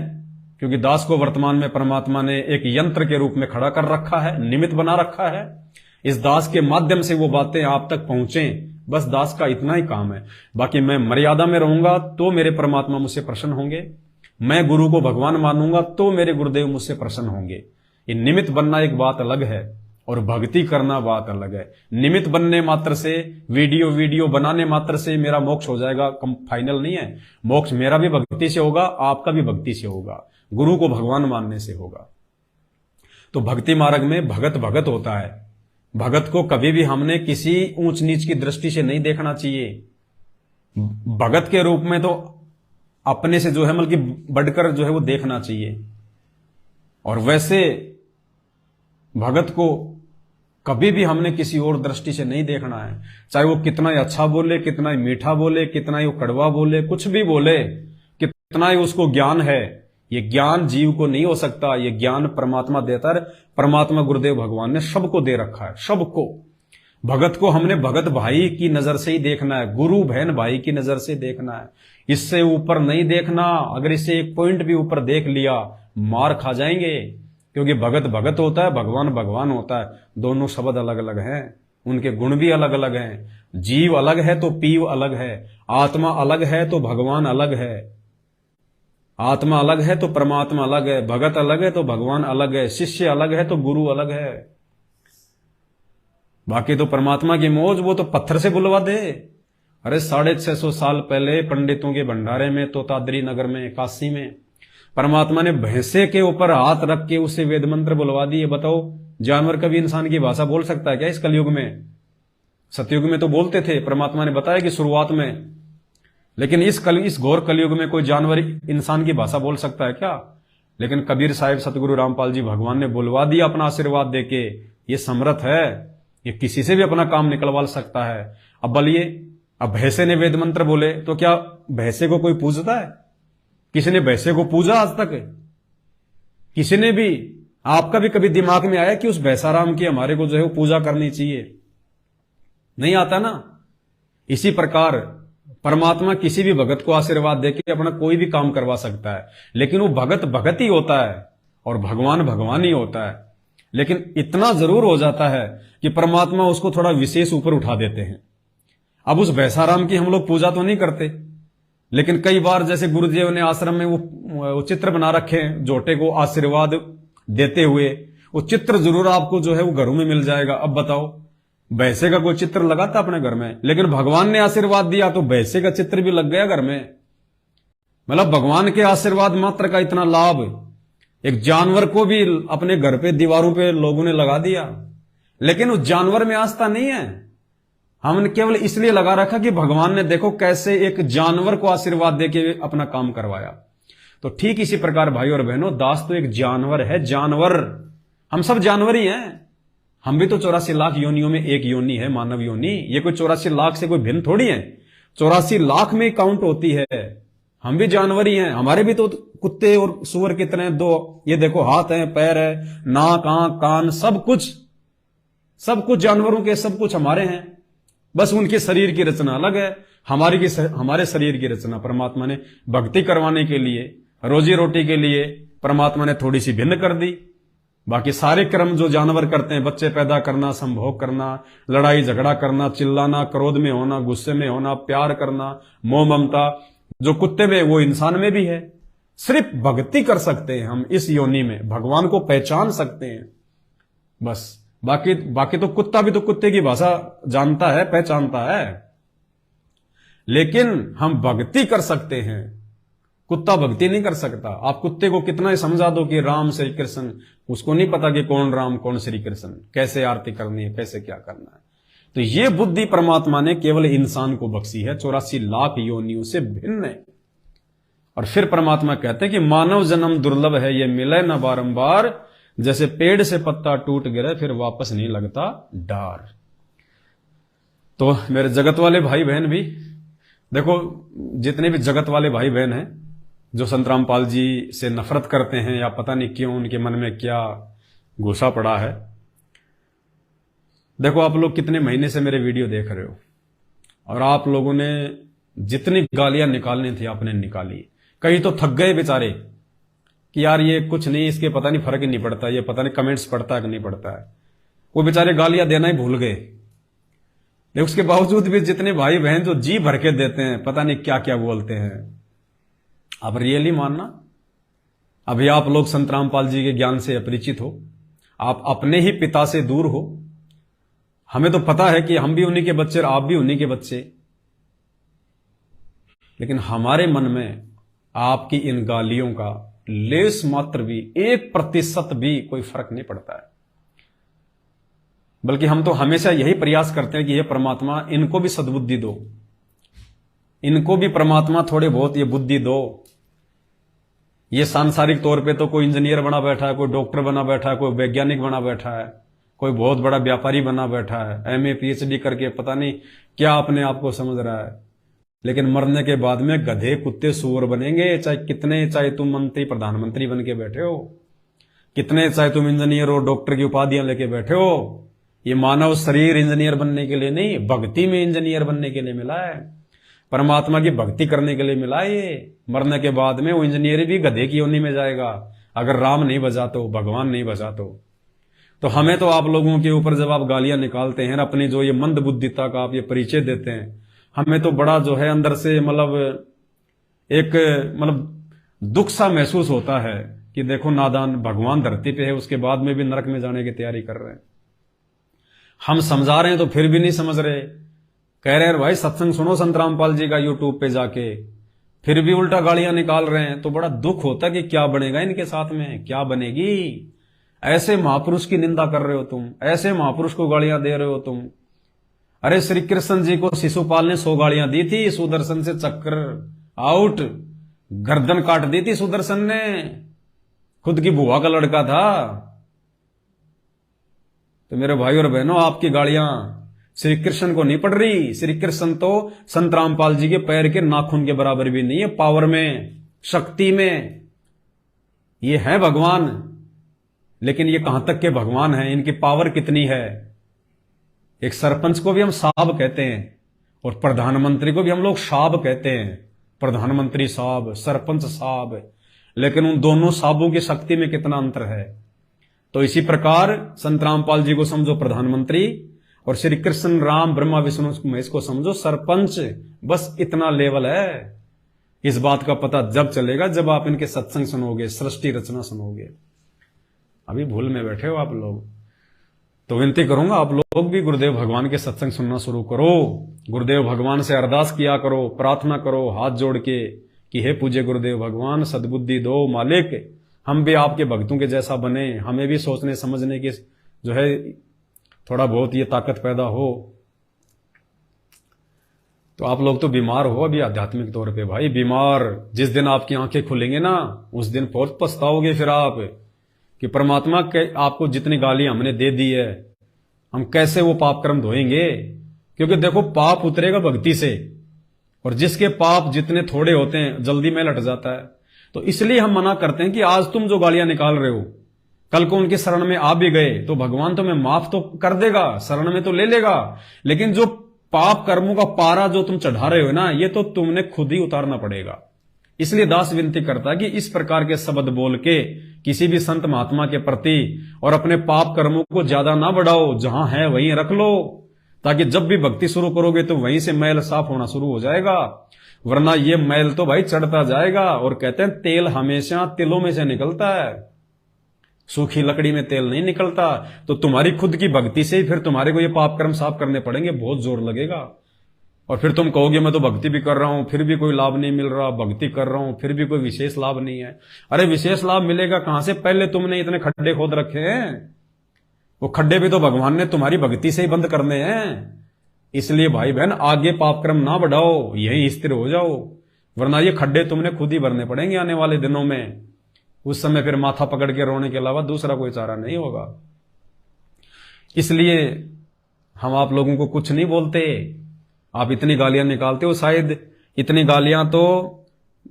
क्योंकि दास को वर्तमान में परमात्मा ने एक यंत्र के रूप में खड़ा कर रखा है, निमित्त बना रखा है। इस दास के माध्यम से वो बातें आप तक पहुंचें, बस दास का इतना ही काम है। बाकी मैं मर्यादा में रहूंगा तो मेरे परमात्मा मुझसे प्रसन्न होंगे, मैं गुरु को भगवान मानूंगा तो मेरे गुरुदेव मुझसे प्रसन्न होंगे। ये निमित्त बनना एक बात अलग है और भक्ति करना बात अलग है। निमित्त बनने मात्र से, वीडियो बनाने मात्र से मेरा मोक्ष हो जाएगा, कम फाइनल नहीं है। मोक्ष मेरा भी भक्ति से होगा, आपका भी भक्ति से होगा, गुरु को भगवान मानने से होगा। तो भक्ति मार्ग में भगत भगत होता है। भगत को कभी भी हमने किसी ऊंच नीच की दृष्टि से नहीं देखना चाहिए। भगत के रूप में तो अपने से जो है बल्कि बढ़कर जो है वो देखना चाहिए। और वैसे भगत को कभी भी हमने किसी और दृष्टि से नहीं देखना है। चाहे वो कितना ही अच्छा बोले, कितना ही मीठा बोले, कितना ही वो कड़वा बोले, कुछ भी बोले, कितना ही उसको ज्ञान है, ये ज्ञान जीव को नहीं हो सकता, ये ज्ञान परमात्मा देता है। परमात्मा गुरुदेव भगवान ने सबको दे रखा है, सबको। भगत को हमने भगत भाई की नजर से ही देखना है, गुरु बहन भाई की नजर से देखना है, इससे ऊपर नहीं देखना। अगर इससे एक पॉइंट भी ऊपर देख लिया मार खा जाएंगे, क्योंकि भगत भगत होता है, भगवान भगवान होता है। दोनों शब्द अलग अलग हैं, उनके गुण भी अलग अलग हैं। जीव अलग है तो पीव अलग है, आत्मा अलग है तो भगवान अलग है, आत्मा अलग है तो परमात्मा अलग है, भगत अलग है तो भगवान अलग है, शिष्य अलग है तो गुरु अलग है। बाकी तो परमात्मा की मौज वो तो पत्थर से बुलवा दे। अरे 650 साल पहले पंडितों के भंडारे में, तोताद्री नगर में, काशी में, परमात्मा ने भैंसे के ऊपर हाथ रख के उसे वेद मंत्र बुलवा दिए। बताओ, जानवर कभी इंसान की भाषा बोल सकता है क्या इस कलयुग में? सतयुग में तो बोलते थे, परमात्मा ने बताया कि शुरुआत में। लेकिन इस घोर कलयुग में कोई जानवर इंसान की भाषा बोल सकता है क्या? लेकिन कबीर साहिब सतगुरु रामपाल जी भगवान ने बुलवा दिया अपना आशीर्वाद देके। ये समर्थ है, ये किसी से भी अपना काम निकलवा सकता है। अब बोलिए, अब भैंसे ने वेद मंत्र बोले तो क्या भैंसे को कोई पूजता है? किसी ने भैंसे को पूजा आज तक? किसी ने भी? आपका भी कभी दिमाग में आया कि उस भैंसाराम की हमारे को जो है वो पूजा करनी चाहिए? नहीं आता ना। इसी प्रकार परमात्मा किसी भी भगत को आशीर्वाद देके अपना कोई भी काम करवा सकता है, लेकिन वो भगत भगत ही होता है और भगवान भगवान ही होता है। लेकिन इतना जरूर हो जाता है कि परमात्मा उसको थोड़ा विशेष ऊपर उठा देते हैं। अब उस भैंसाराम की हम लोग पूजा तो नहीं करते, लेकिन कई बार जैसे गुरुदेव ने आश्रम में वो चित्र बना रखे हैं जोटे को आशीर्वाद देते हुए, वो चित्र जरूर आपको जो है वो घरों में मिल जाएगा। अब बताओ, भैंसे का कोई चित्र लगाता अपने घर में? लेकिन भगवान ने आशीर्वाद दिया तो भैंसे का चित्र भी लग गया घर में। मतलब भगवान के आशीर्वाद मात्र का इतना लाभ एक जानवर को भी अपने घर पे दीवारों पे लोगों ने लगा दिया। लेकिन उस जानवर में आस्था नहीं है, हमने केवल इसलिए लगा रखा कि भगवान ने देखो कैसे एक जानवर को आशीर्वाद देके अपना काम करवाया। तो ठीक इसी प्रकार भाई और बहनों, दास तो एक जानवर है, जानवर। हम सब जानवर ही हैं। हम भी तो 84 लाख योनियों में एक योनि है, मानव योनि। ये कोई 84 लाख से कोई भिन्न थोड़ी है, 84 लाख में काउंट होती है। हम भी जानवर ही हैं। हमारे भी तो कुत्ते और सुअर कितने, दो ये देखो हाथ है, पैर है, नाक, आंख, कान, सब कुछ जानवरों के, सब कुछ हमारे हैं। बस उनके शरीर की रचना अलग है, हमारे शरीर की रचना परमात्मा ने भक्ति करवाने के लिए, रोजी रोटी के लिए परमात्मा ने थोड़ी सी भिन्न कर दी। बाकी सारे कर्म जो जानवर करते हैं, बच्चे पैदा करना, संभोग करना, लड़ाई झगड़ा करना, चिल्लाना, क्रोध में होना, गुस्से में होना, प्यार करना, मोह ममता, जो कुत्ते में वो इंसान में भी है। सिर्फ भक्ति कर सकते हैं हम इस योनि में, भगवान को पहचान सकते हैं बस। बाकी तो कुत्ता भी तो कुत्ते की भाषा जानता है, पहचानता है। लेकिन हम भक्ति कर सकते हैं, कुत्ता भक्ति नहीं कर सकता। आप कुत्ते को कितना ही समझा दो कि राम श्री कृष्ण, उसको नहीं पता कि कौन राम कौन श्री कृष्ण, कैसे आरती करनी है, कैसे क्या करना है। तो ये बुद्धि परमात्मा ने केवल इंसान को बख्शी है, 84 लाख योनियों से भिन्न है। और फिर परमात्मा कहते हैं कि मानव जन्म दुर्लभ है, ये मिले न बारंबार, जैसे पेड़ से पत्ता टूट गिरे फिर वापस नहीं लगता डार। तो मेरे जगत वाले भाई बहन भी देखो, जितने भी जगत वाले भाई बहन हैं जो संत रामपाल जी से नफरत करते हैं या पता नहीं क्यों उनके मन में क्या घुसा पड़ा है, देखो आप लोग कितने महीने से मेरे वीडियो देख रहे हो और आप लोगों ने जितनी गालियां निकालनी थी आपने निकाली। कई तो थक गए बेचारे कि यार ये कुछ नहीं, इसके पता नहीं फर्क ही नहीं पड़ता, ये पता नहीं कमेंट्स पढ़ता है कि नहीं पढ़ता है। वो बेचारे गालियां देना ही भूल गए। लेकिन उसके बावजूद भी जितने भाई बहन जो जी भर के देते हैं, पता नहीं क्या क्या बोलते हैं, आप रियली मानना। अभी आप लोग संत रामपाल जी के ज्ञान से अपरिचित हो, आप अपने ही पिता से दूर हो। हमें तो पता है कि हम भी उन्हीं के बच्चे और आप भी उन्हीं के बच्चे, लेकिन हमारे मन में आपकी इन गालियों का लेस मात्र भी, 1% भी कोई फर्क नहीं पड़ता है। बल्कि हम तो हमेशा यही प्रयास करते हैं कि ये परमात्मा इनको भी सद्बुद्धि दो, इनको भी परमात्मा थोड़े बहुत ये बुद्धि दो। ये सांसारिक तौर पे तो कोई इंजीनियर बना बैठा है, कोई डॉक्टर बना बैठा है, कोई वैज्ञानिक बना बैठा है, कोई बहुत बड़ा व्यापारी बना बैठा है, MA PhD करके पता नहीं क्या अपने आप को समझ रहा है। लेकिन मरने के बाद में गधे कुत्ते सूअर बनेंगे, चाहे तुम मंत्री प्रधानमंत्री बन के बैठे हो, कितने चाहे तुम इंजीनियर और डॉक्टर की उपाधियां लेके बैठे हो। ये मानव शरीर इंजीनियर बनने के लिए नहीं, भक्ति में इंजीनियर बनने के लिए मिला है, परमात्मा की भक्ति करने के लिए मिला है। ये मरने के बाद में वो इंजीनियर भी गधे की योनि में जाएगा, अगर राम नहीं बचा तो, भगवान नहीं बचा तो हमें तो आप लोगों के ऊपर जब आप गालियां निकालते हैं, अपनी जो ये मंद बुद्धिता का आप ये परिचय देते हैं, हमें तो बड़ा जो है अंदर से मतलब दुख सा महसूस होता है कि देखो नादान भगवान धरती पे है, उसके बाद में भी नरक में जाने की तैयारी कर रहे हैं। हम समझा रहे हैं तो फिर भी नहीं समझ रहे, कह रहे हैं भाई सत्संग सुनो संत रामपाल जी का यूट्यूब पे जाके, फिर भी उल्टा गालियां निकाल रहे हैं। तो बड़ा दुख होता है कि क्या बनेगा इनके साथ में, क्या बनेगी। ऐसे महापुरुष की निंदा कर रहे हो तुम, ऐसे महापुरुष को गालियां दे रहे हो तुम। अरे श्री कृष्ण जी को शिशुपाल ने 100 गालियां दी थी, सुदर्शन से चक्र आउट, गर्दन काट दी थी सुदर्शन ने, खुद की बुआ का लड़का था। तो मेरे भाई और बहनों, आपकी गालियां श्री कृष्ण को नहीं पड़ रही। श्री कृष्ण तो संत रामपाल जी के पैर के नाखून के बराबर भी नहीं है, पावर में, शक्ति में। ये है भगवान, लेकिन ये कहां तक के भगवान हैं, इनकी पावर कितनी है। एक सरपंच को भी हम साहब कहते हैं और प्रधानमंत्री को भी हम लोग साहब कहते हैं, प्रधानमंत्री साहब, सरपंच साहब, लेकिन उन दोनों साहबों की शक्ति में कितना अंतर है। तो इसी प्रकार संत रामपाल जी को समझो प्रधानमंत्री और श्री कृष्ण राम ब्रह्मा विष्णु महेश को समझो सरपंच। बस इतना लेवल है। इस बात का पता जब चलेगा जब आप इनके सत्संग सुनोगे, सृष्टि रचना सुनोगे। अभी भूल में बैठे हो आप लोग। तो विनती करूंगा आप लोग भी गुरुदेव भगवान के सत्संग सुनना शुरू करो, गुरुदेव भगवान से अरदास किया करो, प्रार्थना करो हाथ जोड़ के कि हे पूज्य गुरुदेव भगवान सद्बुद्धि दो मालिक, हम भी आपके भक्तों के जैसा बने, हमें भी सोचने समझने की जो है थोड़ा बहुत ये ताकत पैदा हो। तो आप लोग तो बीमार हो अभी आध्यात्मिक तौर पे भाई, बीमार। जिस दिन आपकी आंखें खुलेंगे ना, उस दिन बहुत पछताओगे फिर आप कि परमात्मा के आपको जितनी गाली हमने दे दी है, हम कैसे वो पाप कर्म धोएंगे। क्योंकि देखो पाप उतरेगा भक्ति से, और जिसके पाप जितने थोड़े होते हैं जल्दी में लट जाता है। तो इसलिए हम मना करते हैं कि आज तुम जो गालियां निकाल रहे हो, कल को उनकी शरण में आ भी गए तो भगवान तुम्हें माफ तो कर देगा, शरण में तो ले लेगा, लेकिन जो पाप कर्मों का पारा जो तुम चढ़ा रहे हो ना, ये तो तुमने खुद ही उतारना पड़ेगा। इसलिए दास विनती करता है कि इस प्रकार के शब्द बोल के किसी भी संत महात्मा के प्रति और अपने पाप कर्मों को ज्यादा ना बढ़ाओ, जहां है वहीं रख लो, ताकि जब भी भक्ति शुरू करोगे तो वहीं से मैल साफ होना शुरू हो जाएगा। वरना ये मैल तो भाई चढ़ता जाएगा। और कहते हैं तेल हमेशा तिलों में से निकलता है, सूखी लकड़ी में तेल नहीं निकलता। तो तुम्हारी खुद की भक्ति से ही फिर तुम्हारे को ये पाप कर्म साफ करने पड़ेंगे, बहुत जोर लगेगा। और फिर तुम कहोगे मैं तो भक्ति भी कर रहा हूं फिर भी कोई लाभ नहीं मिल रहा, भक्ति कर रहा हूं फिर भी कोई विशेष लाभ नहीं है। अरे विशेष लाभ मिलेगा कहां से, पहले तुमने इतने खड्डे खोद रखे हैं, वो खड्डे भी तो भगवान ने तुम्हारी भक्ति से ही बंद करने हैं। इसलिए भाई बहन आगे पाप कर्म ना बढ़ाओ, यही स्थिर हो जाओ, वरना ये खड्डे तुमने खुद ही भरने पड़ेंगे आने वाले दिनों में। उस समय फिर माथा पकड़ के रोने के अलावा दूसरा कोई चारा नहीं होगा। इसलिए हम आप लोगों को कुछ नहीं बोलते, आप इतनी गालियां निकालते हो, शायद इतनी गालियां तो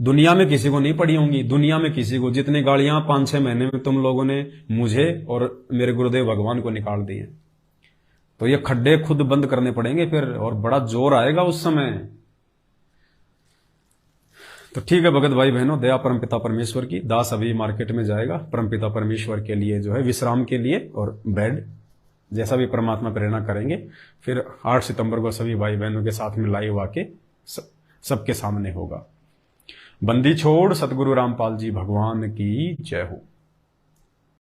दुनिया में किसी को नहीं पड़ी होंगी, दुनिया में किसी को जितनी गालियां 5-6 महीने में तुम लोगों ने मुझे और मेरे गुरुदेव भगवान को निकाल दी है। तो ये खड्डे खुद बंद करने पड़ेंगे फिर, और बड़ा जोर आएगा उस समय। तो ठीक है भगत भाई बहनों, दया परमपिता परमेश्वर की। दास अभी मार्केट में जाएगा परमपिता परमेश्वर के लिए जो है विश्राम के लिए और बेड, जैसा भी परमात्मा प्रेरणा करेंगे। फिर 8 सितंबर को सभी भाई बहनों के साथ में लाइव आके सबके सामने होगा। बंदी छोड़ सतगुरु रामपाल जी भगवान की जय हो।